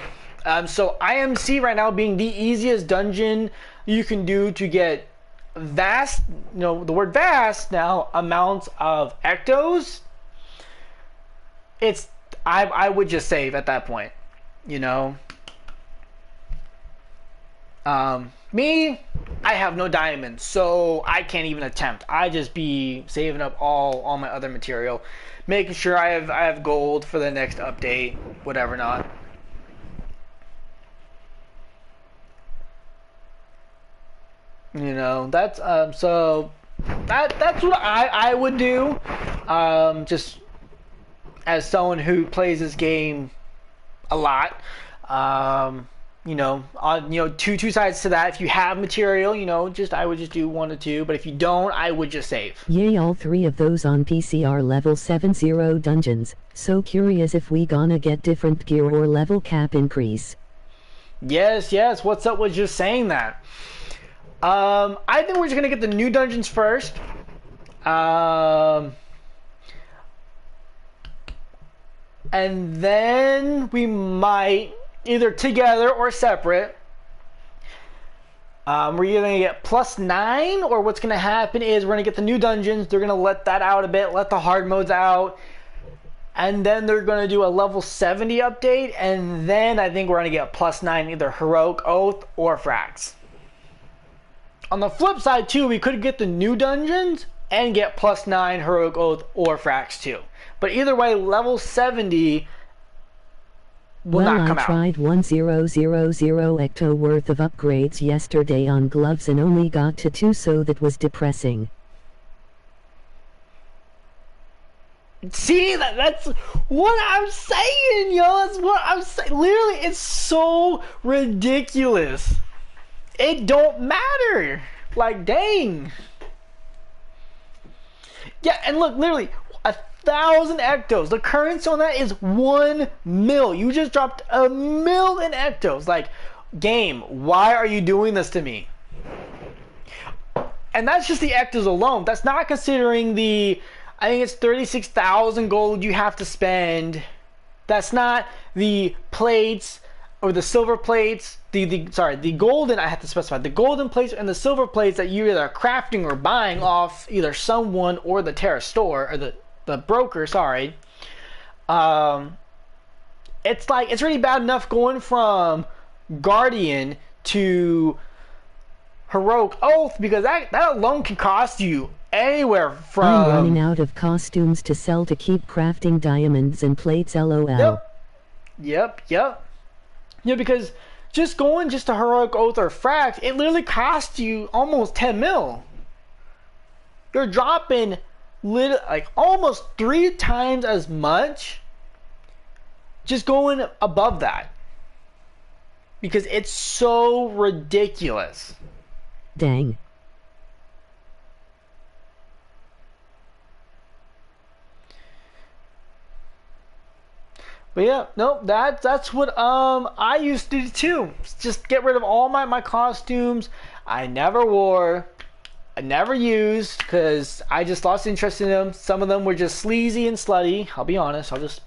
[SPEAKER 1] So IMC right now being the easiest dungeon you can do to get vast, you know, the word vast now, amounts of ectos. I would just save at that point, you know. Me, I have no diamonds, so I can't even attempt. I just be saving up all my other material, making sure I have gold for the next update, whatever not. You know, that's so that's what I would do. Just as someone who plays this game a lot, you know, two sides to that. If you have material, you know, I would just do 1 to 2. But if you don't, I would just save.
[SPEAKER 2] Yay, all 3 of those on PC are level 70 dungeons. So curious if we gonna get different gear or level cap increase.
[SPEAKER 1] Yes. What's Up was just saying that. I think we're just gonna get the new dungeons first. And then we might, either together or separate, we're either going to get +9, or what's going to happen is we're going to get the new dungeons. They're going to let that out a bit, let the hard modes out, and then they're going to do a level 70 update, and then I think we're going to get +9 either Heroic Oath or Frax. On the flip side too, we could get the new dungeons and get +9 Heroic Oath or Frax too. But either way, level 70 will not come out.
[SPEAKER 2] Well, I tried 1000 ecto worth of upgrades yesterday on gloves and only got to 2, so that was depressing.
[SPEAKER 1] See, that's what I'm saying, yo. That's what I'm saying. Literally, it's so ridiculous. It don't matter. Like, dang. Yeah, and look, literally, 1,000 ectos. The currency on that is 1 mil. You just dropped 1 mil in ectos. Like, game, why are you doing this to me? And that's just the ectos alone. That's not considering the, I think it's 36,000 gold you have to spend. That's not the plates or the silver plates. The golden, I have to specify, the golden plates and the silver plates that you're either crafting or buying off either someone or the TERA store, or the broker, sorry. It's like, it's really bad enough going from Guardian to Heroic Oath, because that alone can cost you anywhere from...
[SPEAKER 2] I'm running out of costumes to sell to keep crafting diamonds and plates, lol.
[SPEAKER 1] Yep. Yeah, because just going just to Heroic Oath or Frax, it literally costs you almost 10 mil. You're dropping like almost 3 times as much just going above that, because it's so ridiculous.
[SPEAKER 2] Dang.
[SPEAKER 1] But yeah, no, that's what I used to do too. Just get rid of all my costumes I never wore, I never used, because I just lost interest in them. Some of them were just sleazy and slutty, I'll be honest, I'll just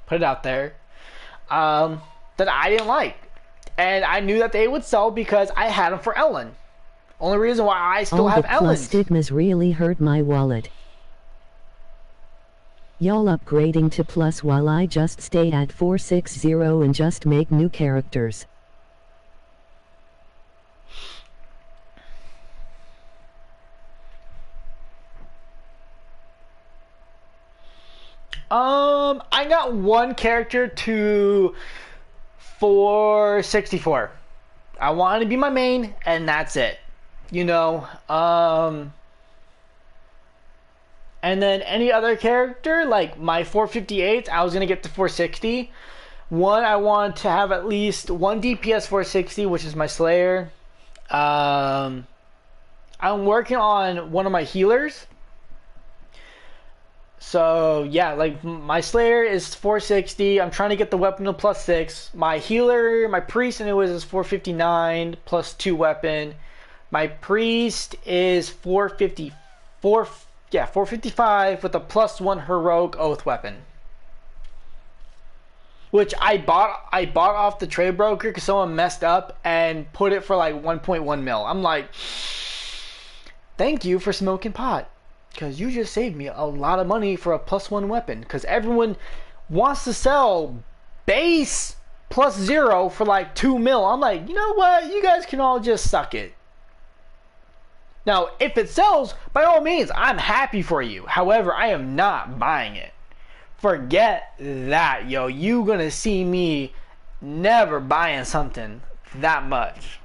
[SPEAKER 1] put it out there, that I didn't like. And I knew that they would sell because I had them for Ellen. Only reason why I still have Ellen.
[SPEAKER 2] All the plus stigmas really hurt my wallet. Y'all upgrading to plus while I just stay at 460 and just make new characters.
[SPEAKER 1] I got one character to 464. I wanted to be my main, and that's it. You know, and then any other character, like my 458, I was going to get to 460. One, I want to have at least one DPS 460, which is my Slayer. I'm working on one of my healers. So, yeah, like my Slayer is 460. I'm trying to get the weapon to +6. My healer, my priest, anyways, is 459 plus 2 weapon. My priest is 455 with a +1 Heroic Oath weapon, which I bought off the trade broker because someone messed up and put it for like 1.1 mil. I'm like, thank you for smoking pot, because you just saved me a lot of money for a +1 weapon, because everyone wants to sell base +0 for like 2 mil. I'm like, you know what, you guys can all just suck it. Now, if it sells, by all means, I'm happy for you. However, I am not buying it. Forget that, yo. You gonna see me never buying something that much.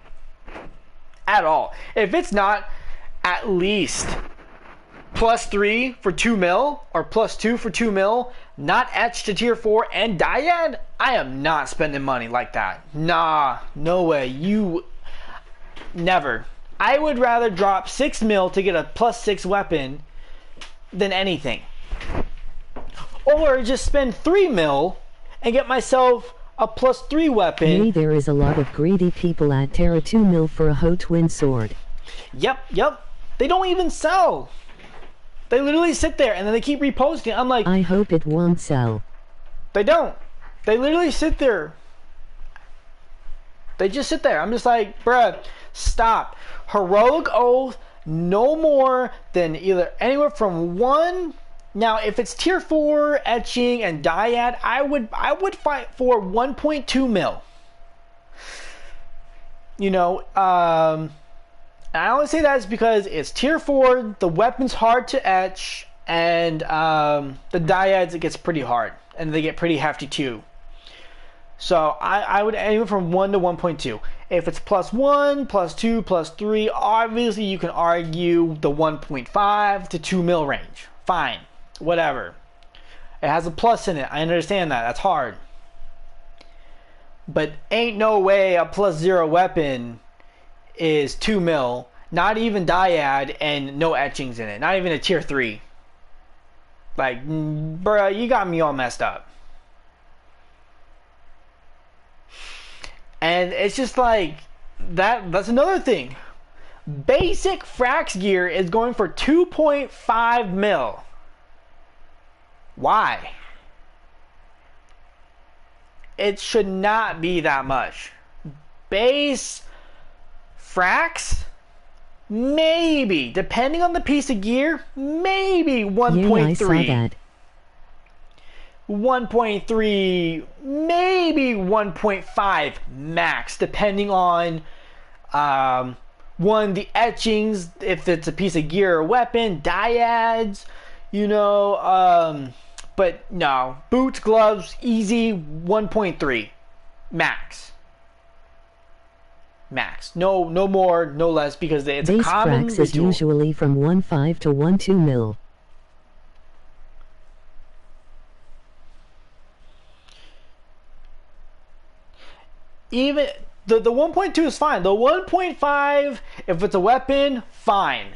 [SPEAKER 1] At all. If it's not at least +3 for 2 mil, or +2 for 2 mil, not etched to tier 4 and dyad, I am not spending money like that. Nah, no way. You... never. I would rather drop 6 mil to get a +6 weapon than anything. Or just spend 3 mil and get myself a +3 weapon.
[SPEAKER 2] Hey, there is a lot of greedy people at TERA 2 mil for a Ho Twin sword.
[SPEAKER 1] Yep. They don't even sell. They literally sit there and then they keep reposting. I'm like,
[SPEAKER 2] I hope it won't sell.
[SPEAKER 1] They don't. They literally sit there. They just sit there. I'm just like, bruh, stop. Heroic Oath, no more than either anywhere from 1 Now, if it's tier 4 etching and dyad, I would fight for 1.2 mil. You know, I only say that is because it's tier 4, the weapon's hard to etch, and the dyads, it gets pretty hard, and they get pretty hefty too. So I would aim from 1 to 1.2. If it's +1, +2, +3, obviously you can argue the 1.5 to 2 mil range. Fine, whatever. It has a plus in it. I understand that. That's hard. But ain't no way a +0 weapon is 2 mil. Not even dyad and no etchings in it. Not even a tier 3. Like, bruh, you got me all messed up. And it's just like, that's another thing. Basic Frax gear is going for 2.5 mil. Why? It should not be that much. Base Frax, maybe, depending on the piece of gear, maybe 1.3.
[SPEAKER 2] Yeah, I saw that.
[SPEAKER 1] 1.3, maybe 1.5 max, depending on one, the etchings, if it's a piece of gear or weapon, dyads, you know, but no, boots, gloves, easy 1.3 max. No more, no less, because it's
[SPEAKER 2] Base
[SPEAKER 1] a common
[SPEAKER 2] Frax is
[SPEAKER 1] ritual.
[SPEAKER 2] usually from 1.5 to 1.2 mil.
[SPEAKER 1] Even the 1.2 is fine. The 1.5, if it's a weapon, fine.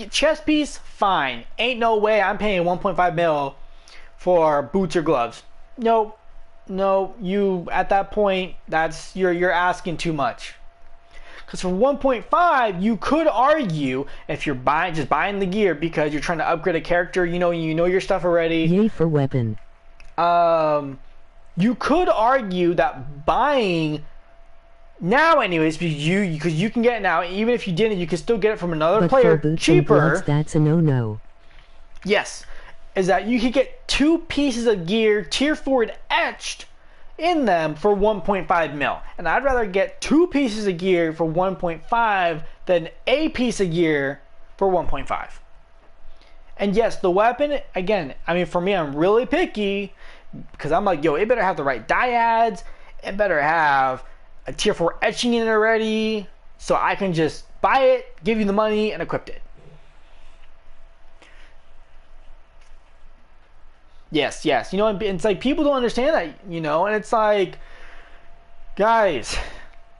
[SPEAKER 1] Chest piece, fine. Ain't no way I'm paying 1.5 mil for boots or gloves. No, you at that point, that's you're asking too much. Because for 1.5, you could argue if you're just buying the gear because you're trying to upgrade a character, you know your stuff already.
[SPEAKER 2] Yay for weapon.
[SPEAKER 1] You could argue that buying now, anyways, because you can get it now. Even if you didn't, you can still get it from another
[SPEAKER 2] But
[SPEAKER 1] player
[SPEAKER 2] for boots
[SPEAKER 1] cheaper.
[SPEAKER 2] and gloves, that's a no-no.
[SPEAKER 1] Yes, is that you could get 2 pieces of gear tier 4 and etched in them for 1.5 mil, and I'd rather get 2 pieces of gear for 1.5 than a piece of gear for 1.5. And yes, the weapon, again, I mean, for me, I'm really picky because I'm like, yo, it better have the right dyads, it better have a tier 4 etching in it already, so I can just buy it, give you the money, and equip it. Yes, you know, it's like people don't understand that, you know, and it's like, guys,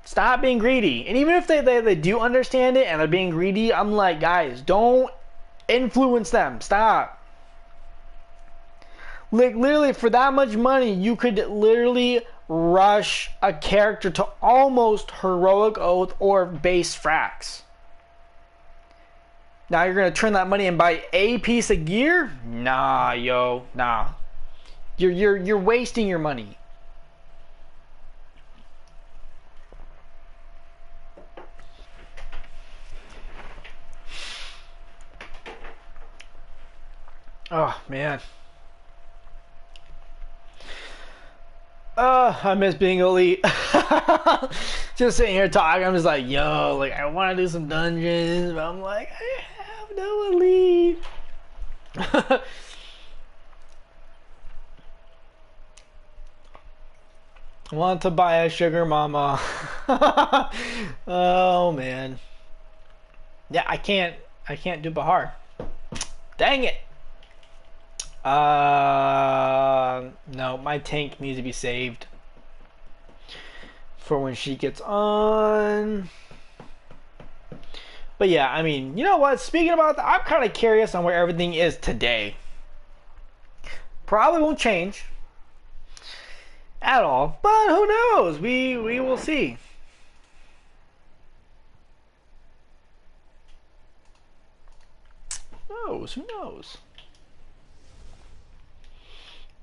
[SPEAKER 1] stop being greedy. And even if they do understand it and they're being greedy, I'm like, guys, don't influence them. Stop. Like, literally, for that much money, you could literally rush a character to almost Heroic Oath or base Frax. Now you're gonna turn that money and buy a piece of gear? Nah, yo, nah. You're wasting your money. Oh man. I miss being elite. Just sitting here talking, I'm just like, yo, like I want to do some dungeons, but I'm like, I have no elite. Want to buy a sugar mama. Oh man. Yeah, I can't do Bahar. Dang it. No, my tank needs to be saved for when she gets on. But yeah, I mean, you know what? Speaking about that, I'm kind of curious on where everything is today. Probably won't change at all, but who knows? We will see. Who knows?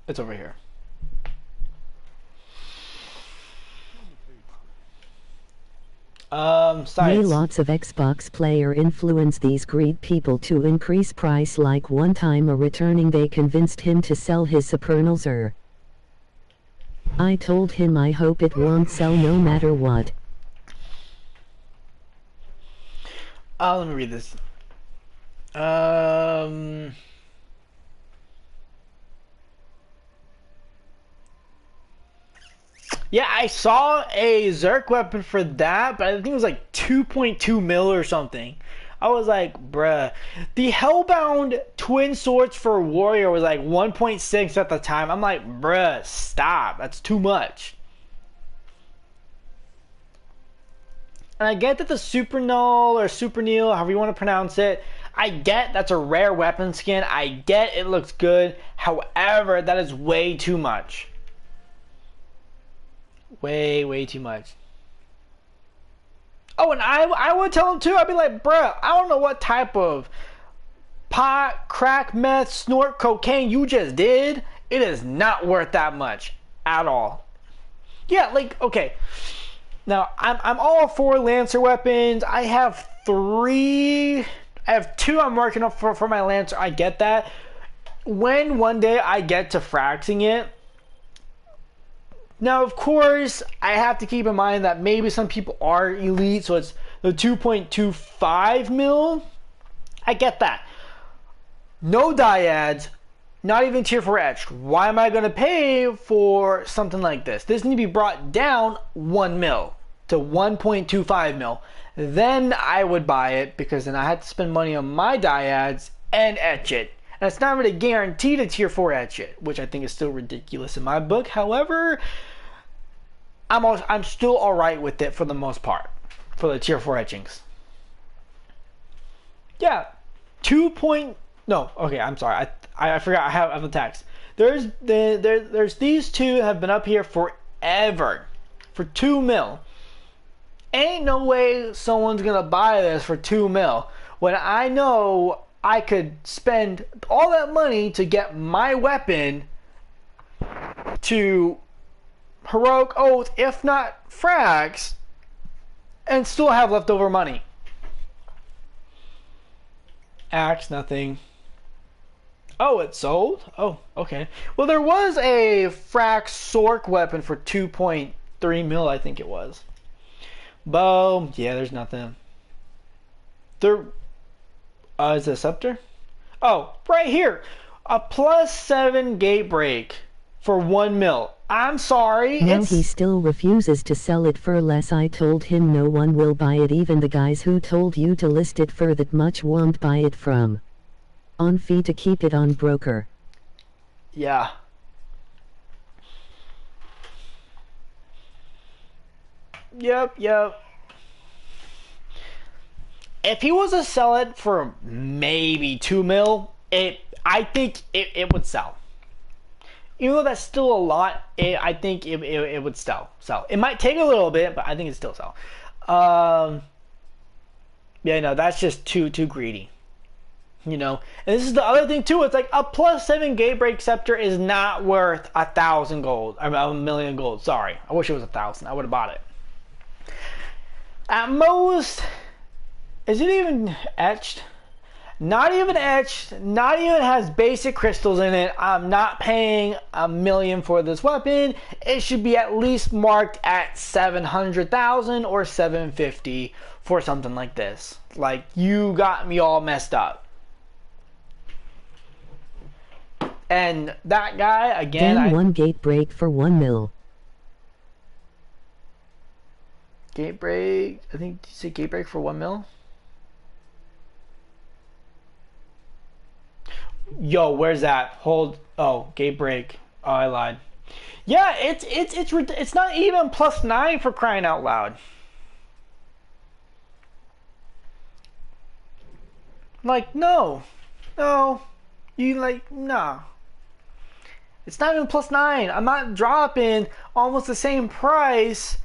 [SPEAKER 1] It's over here.
[SPEAKER 2] May
[SPEAKER 1] Sites.
[SPEAKER 2] lots of Xbox player influence these greed people to increase price, like one time a returning they convinced him to sell his Supernals. I told him I hope it won't sell no matter what.
[SPEAKER 1] Let me read this. Yeah, I saw a Zerk weapon for that, but I think it was like 2.2 mil or something. I was like, bruh. The Hellbound Twin Swords for Warrior was like 1.6 at the time. I'm like, bruh, stop. That's too much. And I get that the Super Null or Super Neil, however you want to pronounce it, I get that's a rare weapon skin. I get it looks good. However, that is way too much. Way too much. Oh, and I would tell him too. I'd be like, bruh, I don't know what type of pot, crack, meth, snort, cocaine you just did. It is not worth that much at all. Yeah, like, okay. Now, I'm all for Lancer weapons. I have 3. I have 2 I'm working on for my Lancer. I get that. When one day I get to fraxing it, now, of course, I have to keep in mind that maybe some people are elite, so it's the 2.25 mil. I get that. No dyads, not even tier 4 etched. Why am I going to pay for something like this? This needs to be brought down 1 mil to 1.25 mil. Then I would buy it, because then I had to spend money on my dyads and etch it. And it's not really guaranteed a tier 4 etch it, which I think is still ridiculous in my book. However, I'm still alright with it for the most part, for the tier 4 etchings. Yeah, no, okay, I'm sorry. I forgot I have the text. There's these 2 have been up here forever, for 2 mil. Ain't no way someone's gonna buy this for 2 mil when I know I could spend all that money to get my weapon to Heroic Oath, if not frags, and still have leftover money. Axe, nothing. Oh, it sold? Oh, okay. Well, there was a frax Sork weapon for 2.3 mil, I think it was. Bow, yeah, there's nothing. There, is it a scepter? Oh, right here. A +7 gate break for 1 mil. I'm sorry.
[SPEAKER 2] Now he still refuses to sell it for less. I told him no one will buy it. Even the guys who told you to list it for that much won't buy it from on fee to keep it on broker.
[SPEAKER 1] Yeah. Yep. If he was to sell it for maybe 2 mil, I think it would sell. Even though that's still a lot, I think it would sell. It might take a little bit, but I think it'd still sell. Yeah, no, that's just too greedy. You know, and this is the other thing too. It's like a +7 gatebreak scepter is not worth 1,000 gold. I mean, 1,000,000 gold. Sorry, I wish it was 1,000. I would have bought it. At most, is it even etched? Not even etched. Not even has basic crystals in it. I'm not paying 1,000,000 for this weapon. It should be at least marked at 700,000 or 750 for something like this. Like, you got me all messed up. And that guy, again,
[SPEAKER 2] Then one gate break for 1 mil.
[SPEAKER 1] Gate break, I think, did you say gate break for 1 mil? Yo, where's that? Hold, oh, gate break. Oh, I lied. Yeah, it's not even +9 for crying out loud. Like, no. You like, nah. It's not even +9. I'm not dropping almost the same price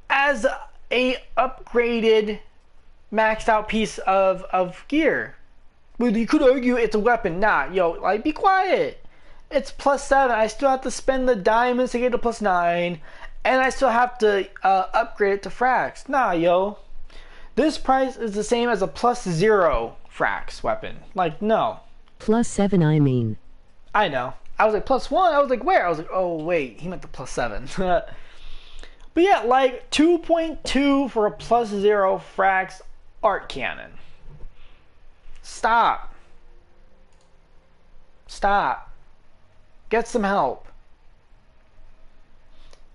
[SPEAKER 1] as a upgraded, maxed out piece of gear. But you could argue it's a weapon. Nah, yo, like, be quiet. It's +7. I still have to spend the diamonds to get to +9. and I still have to upgrade it to frags. Nah, yo. This price is the same as a +0 frags weapon. Like, no.
[SPEAKER 2] +7, I mean.
[SPEAKER 1] I know. I was like, +1? I was like, where? I was like, oh, wait. He meant the +7. But yeah, like, 2.2 for a +0 frags art cannon. Stop. Stop. Get some help.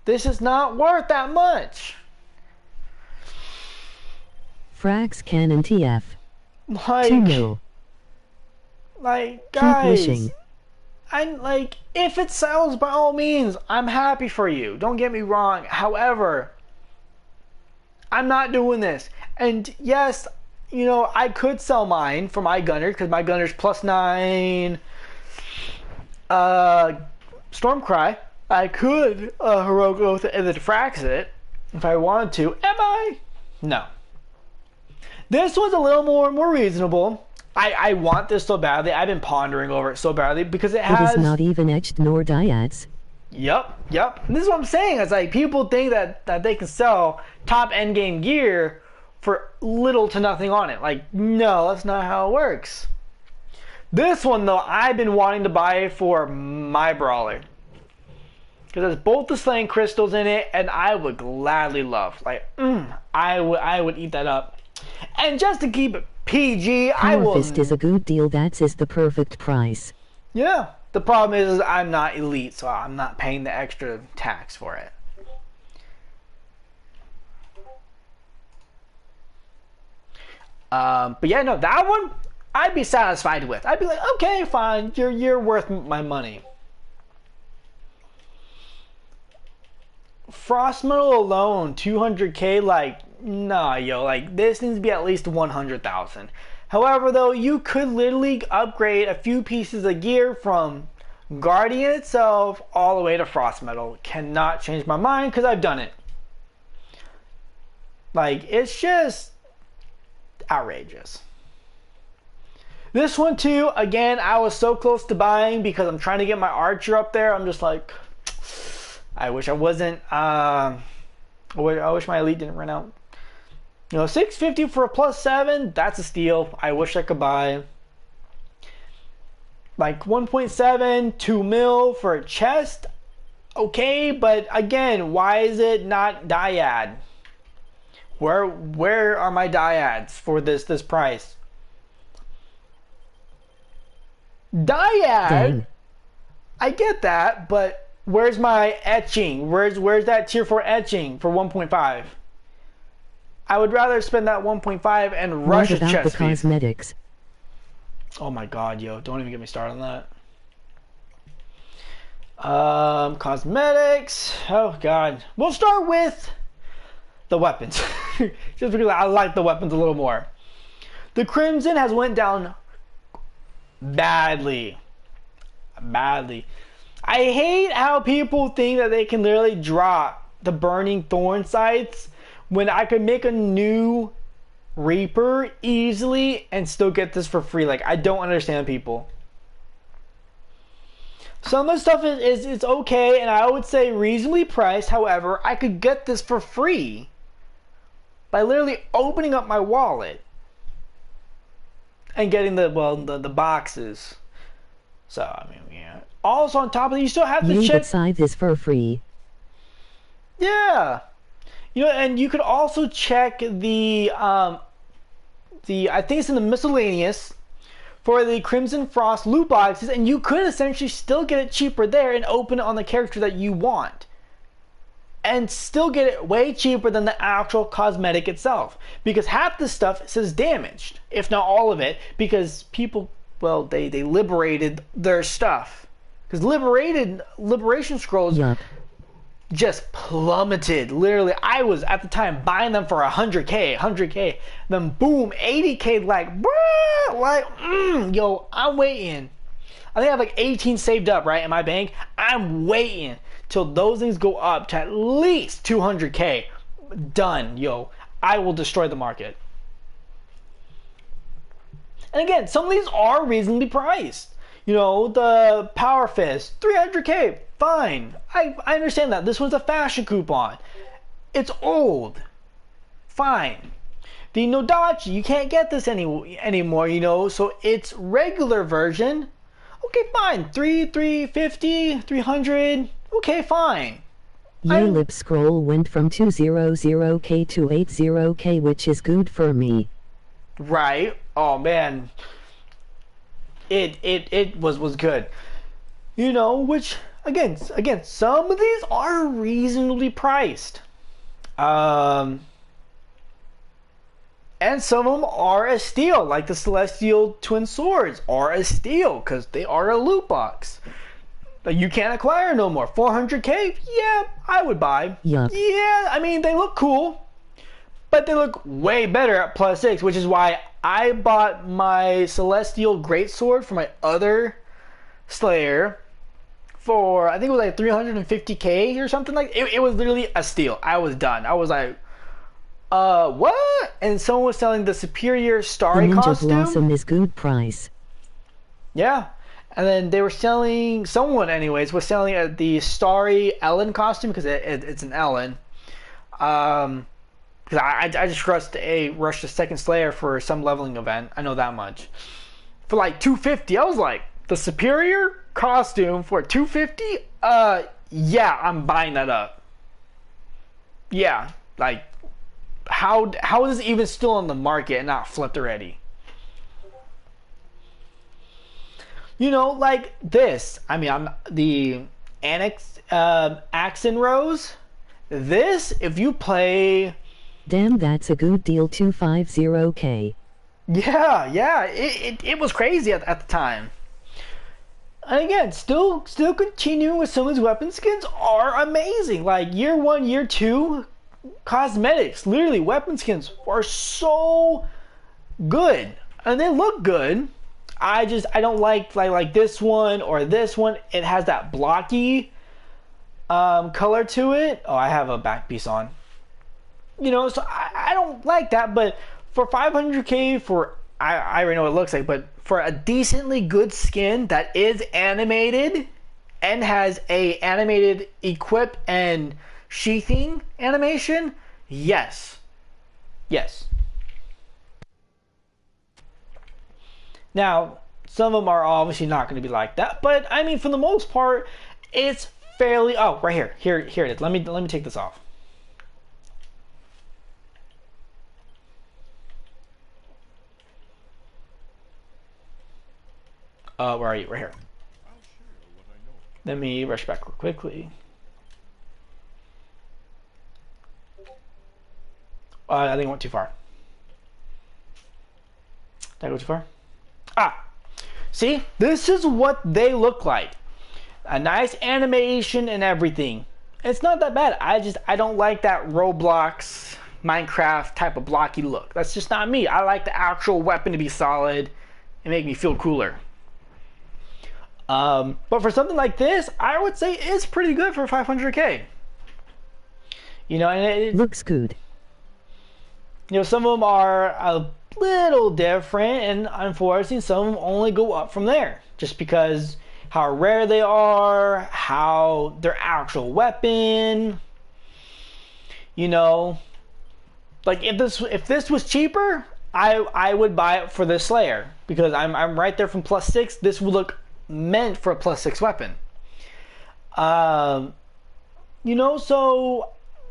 [SPEAKER 1] This is not worth that much.
[SPEAKER 2] Frags cannon TF.
[SPEAKER 1] Like,
[SPEAKER 2] 2 mil.
[SPEAKER 1] Like,
[SPEAKER 2] Keep
[SPEAKER 1] guys.
[SPEAKER 2] wishing.
[SPEAKER 1] I'm like, if it sells, by all means, I'm happy for you. Don't get me wrong. However, I'm not doing this. And yes, you know, I could sell mine for my gunner because my gunner's +9 Stormcry. I could heroic oath and then frax it if I wanted to. Am I? No. This was a little more reasonable. I want this so badly. I've been pondering over it so badly because it has.
[SPEAKER 2] It is not even etched nor dyads.
[SPEAKER 1] Yep. And this is what I'm saying. It's like people think that they can sell top end game gear for little to nothing on it. Like, no, that's not how it works. This one though, I've been wanting to buy for my brawler because there's both the slaying crystals in it, and I would gladly love. Like, I would eat that up. And just to keep it PG, I will.
[SPEAKER 2] Power Fist is a good deal. That is the perfect price.
[SPEAKER 1] Yeah. The problem is I'm not elite, so I'm not paying the extra tax for it. But yeah, no, that one I'd be satisfied with. I'd be like, okay, fine, you're worth my money. Frost Metal alone, 200k, like, nah, yo, like, this needs to be at least 100,000. However, though, you could literally upgrade a few pieces of gear from Guardian itself all the way to Frost Metal. Cannot change my mind because I've done it. Like, it's just outrageous. This one, too, again, I was so close to buying because I'm trying to get my Archer up there. I'm just like, I wish I wasn't. I wish my Elite didn't run out. You know, 650 for a +7, that's a steal. I wish I could buy. Like 1.7, 2 mil for a chest. Okay, but again, why is it not dyad? Where are my dyads for this price? Dyad.
[SPEAKER 2] Dang.
[SPEAKER 1] I get that, but where's my etching? Where's that tier 4 etching for 1.5? I would rather spend that 1.5 and rush a chest
[SPEAKER 2] What about the
[SPEAKER 1] piece.
[SPEAKER 2] cosmetics?
[SPEAKER 1] Oh my god, yo, don't even get me started on that. Cosmetics. Oh god. We'll start with the weapons. Just because I like the weapons a little more. The Crimson has went down badly. I hate how people think that they can literally drop the Burning Thorn sights when I could make a new Reaper easily and still get this for free. Like, I don't understand people. Some of the stuff is it's okay, and I would say reasonably priced. However, I could get this for free by literally opening up my wallet and getting the boxes. So I mean, yeah. Also, on top of it, you still have to check.
[SPEAKER 2] Outside this for free.
[SPEAKER 1] Yeah. You know, and you could also check the I think it's in the miscellaneous for the Crimson Frost loot boxes, and you could essentially still get it cheaper there and open it on the character that you want. And still get it way cheaper than the actual cosmetic itself. Because half the stuff says damaged, if not all of it, because people, well, they liberated their stuff. Because liberation scrolls just plummeted. Literally, I was at the time buying them for 100k, then boom, 80k. Like, bruh, like, yo, I'm waiting. I think I have like 18 saved up, right, in my bank. I'm waiting till those things go up to at least 200k. Done, yo. I will destroy the market. And again, some of these are reasonably priced. You know, the Power Fist, 300k, fine. I understand that. This one's a fashion coupon. It's old. Fine. The Nodachi, you can't get this anymore, you know, so it's regular version. Okay, fine. 350, 300. Okay, fine.
[SPEAKER 2] Your lip scroll went from 200k to 80k, which is good for me.
[SPEAKER 1] Right. Oh man. It was good. You know, which again, some of these are reasonably priced. And some of them are a steal, like the Celestial Twin Swords are a steal because they are a loot box. But you can't acquire no more. 400k? Yeah, I would buy.
[SPEAKER 2] Yup.
[SPEAKER 1] Yeah, I mean, they look cool. But they look way better at +6, which is why I bought my Celestial Greatsword for my other Slayer for, I think it was like 350k or something like it. It was literally a steal. I was done. I was like, what? And someone was selling the Superior Starry
[SPEAKER 2] Ninja
[SPEAKER 1] costume.
[SPEAKER 2] Blossom is good price.
[SPEAKER 1] Yeah. And then they were selling, someone anyways, was selling the Starry Ellen costume because it's an Ellen. Because I just rushed the second Slayer for some leveling event. I know that much. For like 250, I was like, the Superior costume for 250? Yeah, I'm buying that up. Yeah, like, how is this even still on the market and not flipped already? You know, like this. I mean, I'm the Annex Axon Rose. This, if you play.
[SPEAKER 2] Damn, that's a good deal, 250k.
[SPEAKER 1] Yeah, it was crazy at the time. And again, still continuing with some of these weapon skins are amazing. Like year 1, year 2 cosmetics, literally weapon skins are so good and they look good. I don't like this one or this one. It has that blocky color to it. Oh, I have a back piece on. You know, so I don't like that. But for 500k, for I already know what it looks like, but for a decently good skin that is animated and has a animated equip and sheathing animation, yes. Now, some of them are obviously not going to be like that, but I mean, for the most part, it's fairly. Oh, right here. Here it is. Let me take this off. Where are you? Right here. Let me rush back real quickly. I think I went too far. Did I go too far? See, this is what they look like. A nice animation and everything. It's not that bad. I don't like that Roblox, Minecraft type of blocky look. That's just not me. I like the actual weapon to be solid and make me feel cooler. But for something like this, I would say it's pretty good for 500k. You know, and it
[SPEAKER 2] looks good.
[SPEAKER 1] You know, some of them are a little different, and unfortunately some of them only go up from there just because how rare they are, how their actual weapon, you know, like if this was cheaper, I would buy it for the Slayer because I'm right there from +6. This would look meant for a +6 weapon. You know, so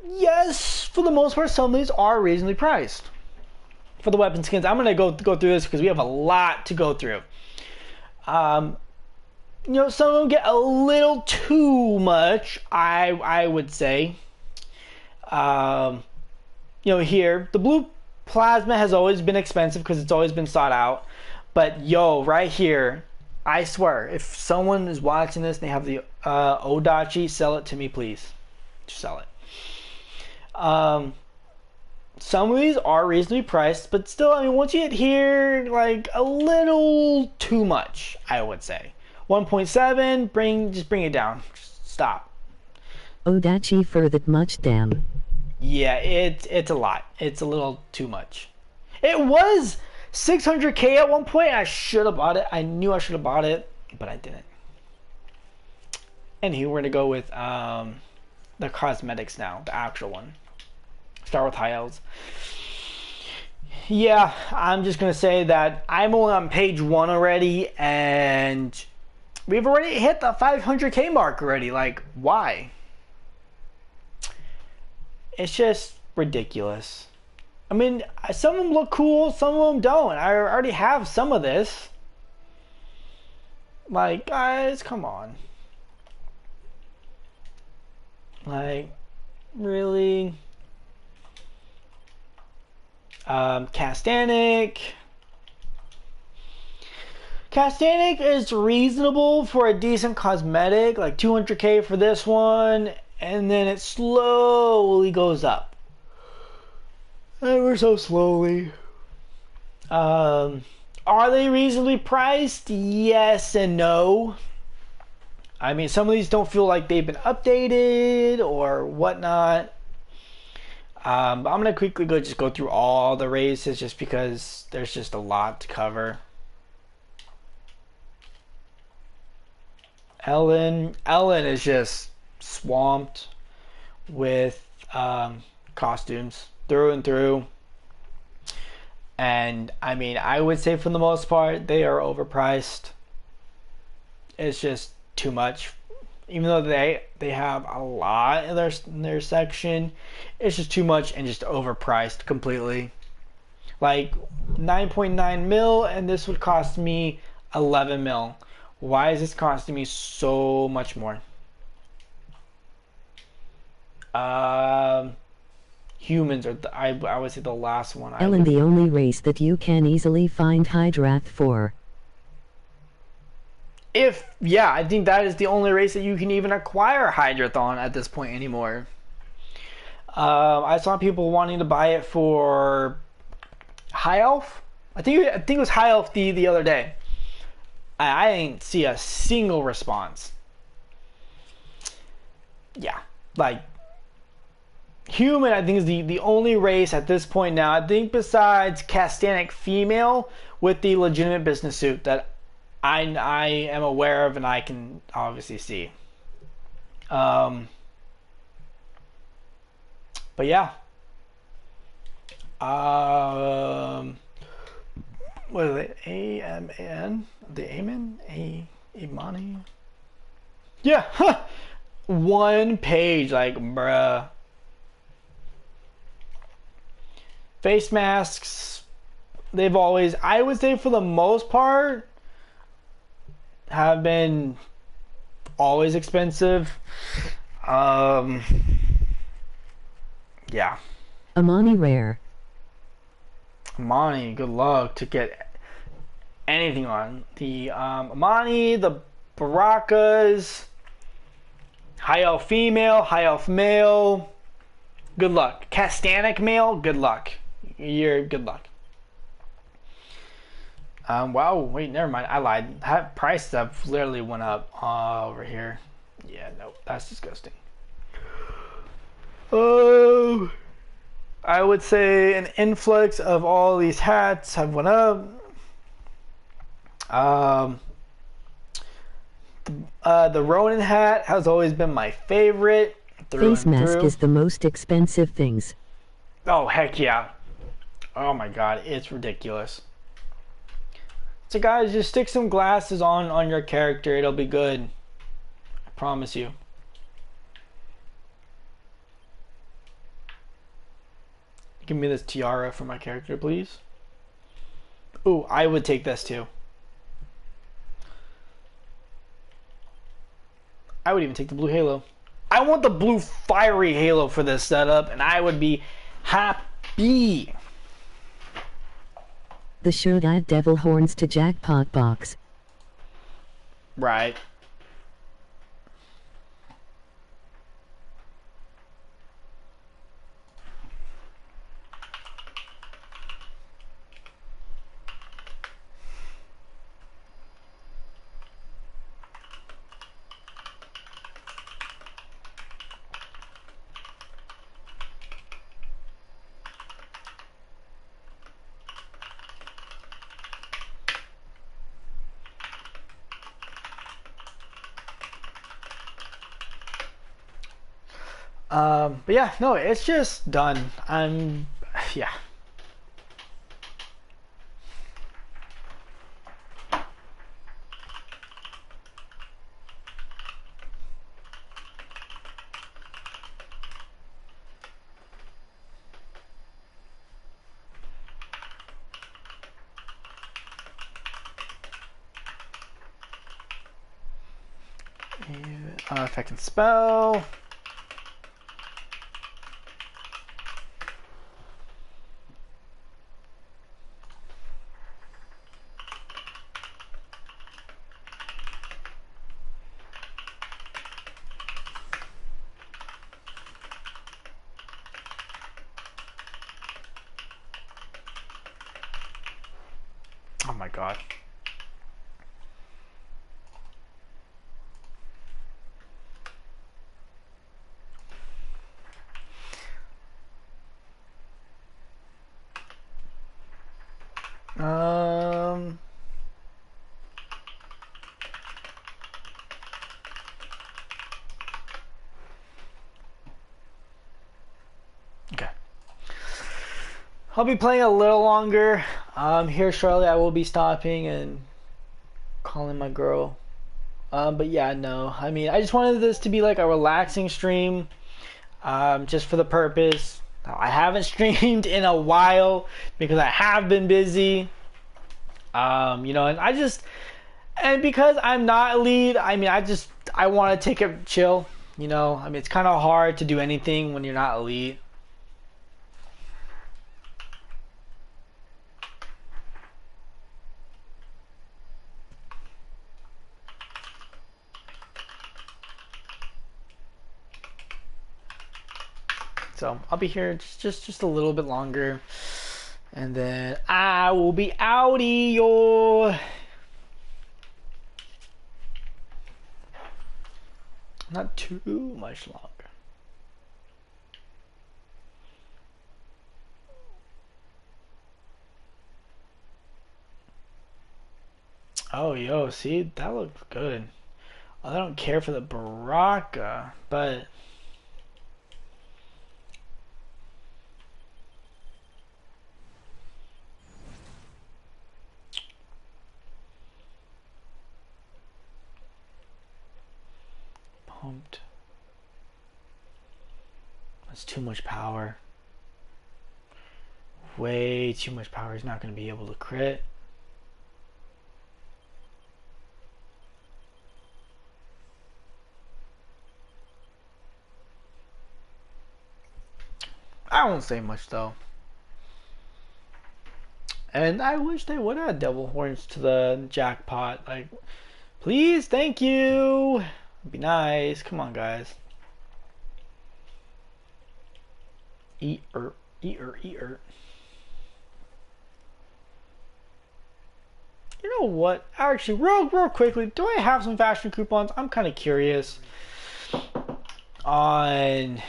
[SPEAKER 1] yes, for the most part some of these are reasonably priced. For the weapon skins, I'm gonna go through this because we have a lot to go through. You know, some of them get a little too much, I would say. You know, here the blue plasma has always been expensive because it's always been sought out. But yo, right here, I swear, if someone is watching this and they have the Odachi, sell it to me, please. Just sell it. Some of these are reasonably priced, but still, I mean, once you hit here, like a little too much, I would say. 1.7, just bring it down. Just stop.
[SPEAKER 2] Odachi for that much, damn.
[SPEAKER 1] Yeah, it's a lot. It's a little too much. It was 600k at one point. I should have bought it. I knew I should have bought it. but I didn't. Anywho, we're gonna go with the cosmetics now, the actual one. Start with high L's. Yeah, I'm just gonna say that I'm only on page 1 already, and we've already hit the 500k mark already. Like, why? It's just ridiculous. I mean, some of them look cool, some of them don't. I already have some of this. Like, guys, come on. Like, really? Castanic is reasonable for a decent cosmetic, like 200k for this one, and then it slowly goes up. Ever so slowly. Are they reasonably priced? Yes and no. I mean, some of these don't feel like they've been updated or whatnot. I'm gonna quickly go through all the races just because there's just a lot to cover. Ellen is just swamped with costumes through and through, and I mean, I would say for the most part they are overpriced. It's just too much. Even though they have a lot in their section, it's just too much and just overpriced completely. Like 9.9 mil, and this would cost me 11 mil. Why is this costing me so much more? Humans are I would say the last one.
[SPEAKER 2] Ellen, the only race that you can easily find Hydrath for.
[SPEAKER 1] I think that is the only race that you can even acquire Hydrathon at this point anymore. I saw people wanting to buy it for High Elf. I think it was High Elf the other day. I didn't see a single response. Yeah, like human, I think is the only race at this point now. I think besides Castanic female with the legitimate business suit that I am aware of and I can obviously see. But yeah. What is it? A-M-A-N? The Amen? Amani? Yeah. Huh. One page, like, bruh. Face masks, they've always, I would say for the most part, have been always expensive. Yeah.
[SPEAKER 2] Amani rare.
[SPEAKER 1] Amani, good luck to get anything on. The Amani, the Barakas, High Elf female, High Elf male, good luck. Castanic male, good luck. You're good luck. Wow, wait, never mind. I lied. Prices have literally went up over here. Yeah, no, that's disgusting. Oh, I would say an influx of all these hats have went up. The Ronin hat has always been my favorite.
[SPEAKER 2] Face mask is the most expensive things.
[SPEAKER 1] Oh, heck yeah. Oh my god, it's ridiculous. So guys, just stick some glasses on your character. It'll be good. I promise you. Give me this tiara for my character, please. Ooh, I would take this too. I would even take the blue halo. I want the blue fiery halo for this setup, and I would be happy.
[SPEAKER 2] The should add devil horns to jackpot box.
[SPEAKER 1] Right. But yeah, no, it's just done. Yeah. If I can spell. Oh my god. Um. Okay. I'll be playing a little longer. Here shortly I will be stopping and calling my girl. But yeah, no. I mean, I just wanted this to be like a relaxing stream. Just for the purpose. I haven't streamed in a while because I have been busy. You know, and because I'm not elite, I mean, I want to take it chill. You know, I mean, it's kind of hard to do anything when you're not elite. So I'll be here just a little bit longer, and then I will be outie yo. Not too much longer. Oh yo, see that looks good. I don't care for the Baraka, but pumped. That's too much power. Way too much power. He's not going to be able to crit. I won't say much though. And I wish they would add devil horns to the jackpot. Like, please, thank you. It'd be nice. Come on, guys. Eat er, eat er, eat er. You know what? Actually, real quickly, do I have some fashion coupons? I'm kind of curious on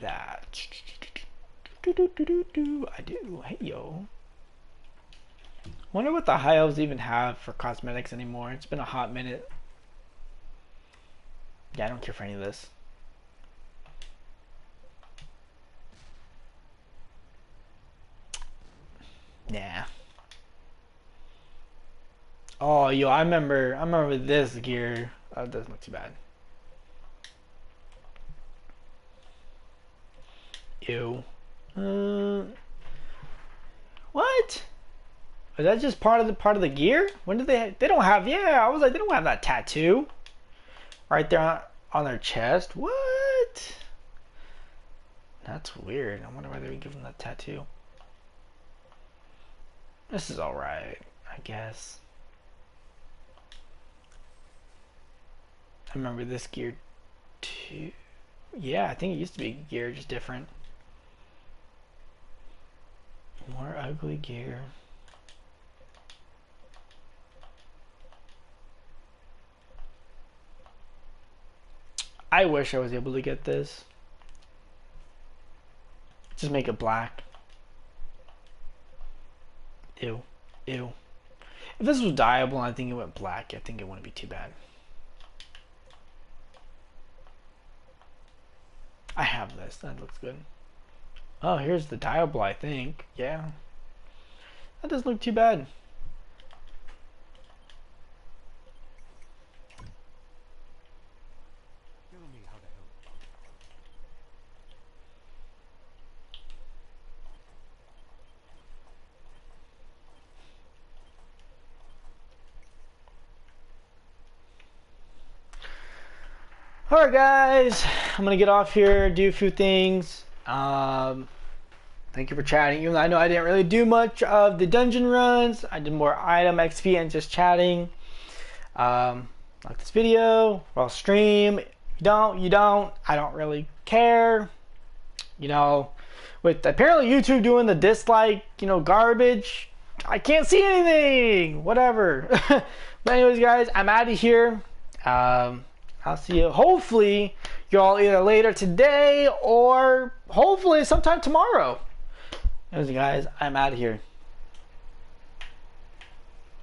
[SPEAKER 1] that. I do. Hey yo. Wonder what the high elves even have for cosmetics anymore. It's been a hot minute. Yeah, I don't care for any of this. Nah. Oh, yo, I remember this gear. It doesn't look too bad. Ew. What? Is that just part of the gear? When did they don't have? Yeah, I was like, they don't have that tattoo right there on their chest. What? That's weird. I wonder why they would give them that tattoo. This is all right, I guess. I remember this gear too. Yeah, I think it used to be gear, just different. More ugly gear. I wish I was able to get this. Just make it black. Ew. Ew. If this was dyeable and I think it went black, I think it wouldn't be too bad. I have this. That looks good. Oh, here's the diable, I think. Yeah. That doesn't look too bad. Alright guys, I'm gonna get off here, do a few things. Thank you for chatting. Even though I know I didn't really do much of the dungeon runs, I did more item XP and just chatting. Like this video, or I'll stream. You don't. I don't really care. You know, with apparently YouTube doing the dislike, garbage, I can't see anything. Whatever. But anyways, guys, I'm out of here. I'll see you hopefully y'all either later today or hopefully sometime tomorrow. Anyways, guys, I'm out of here.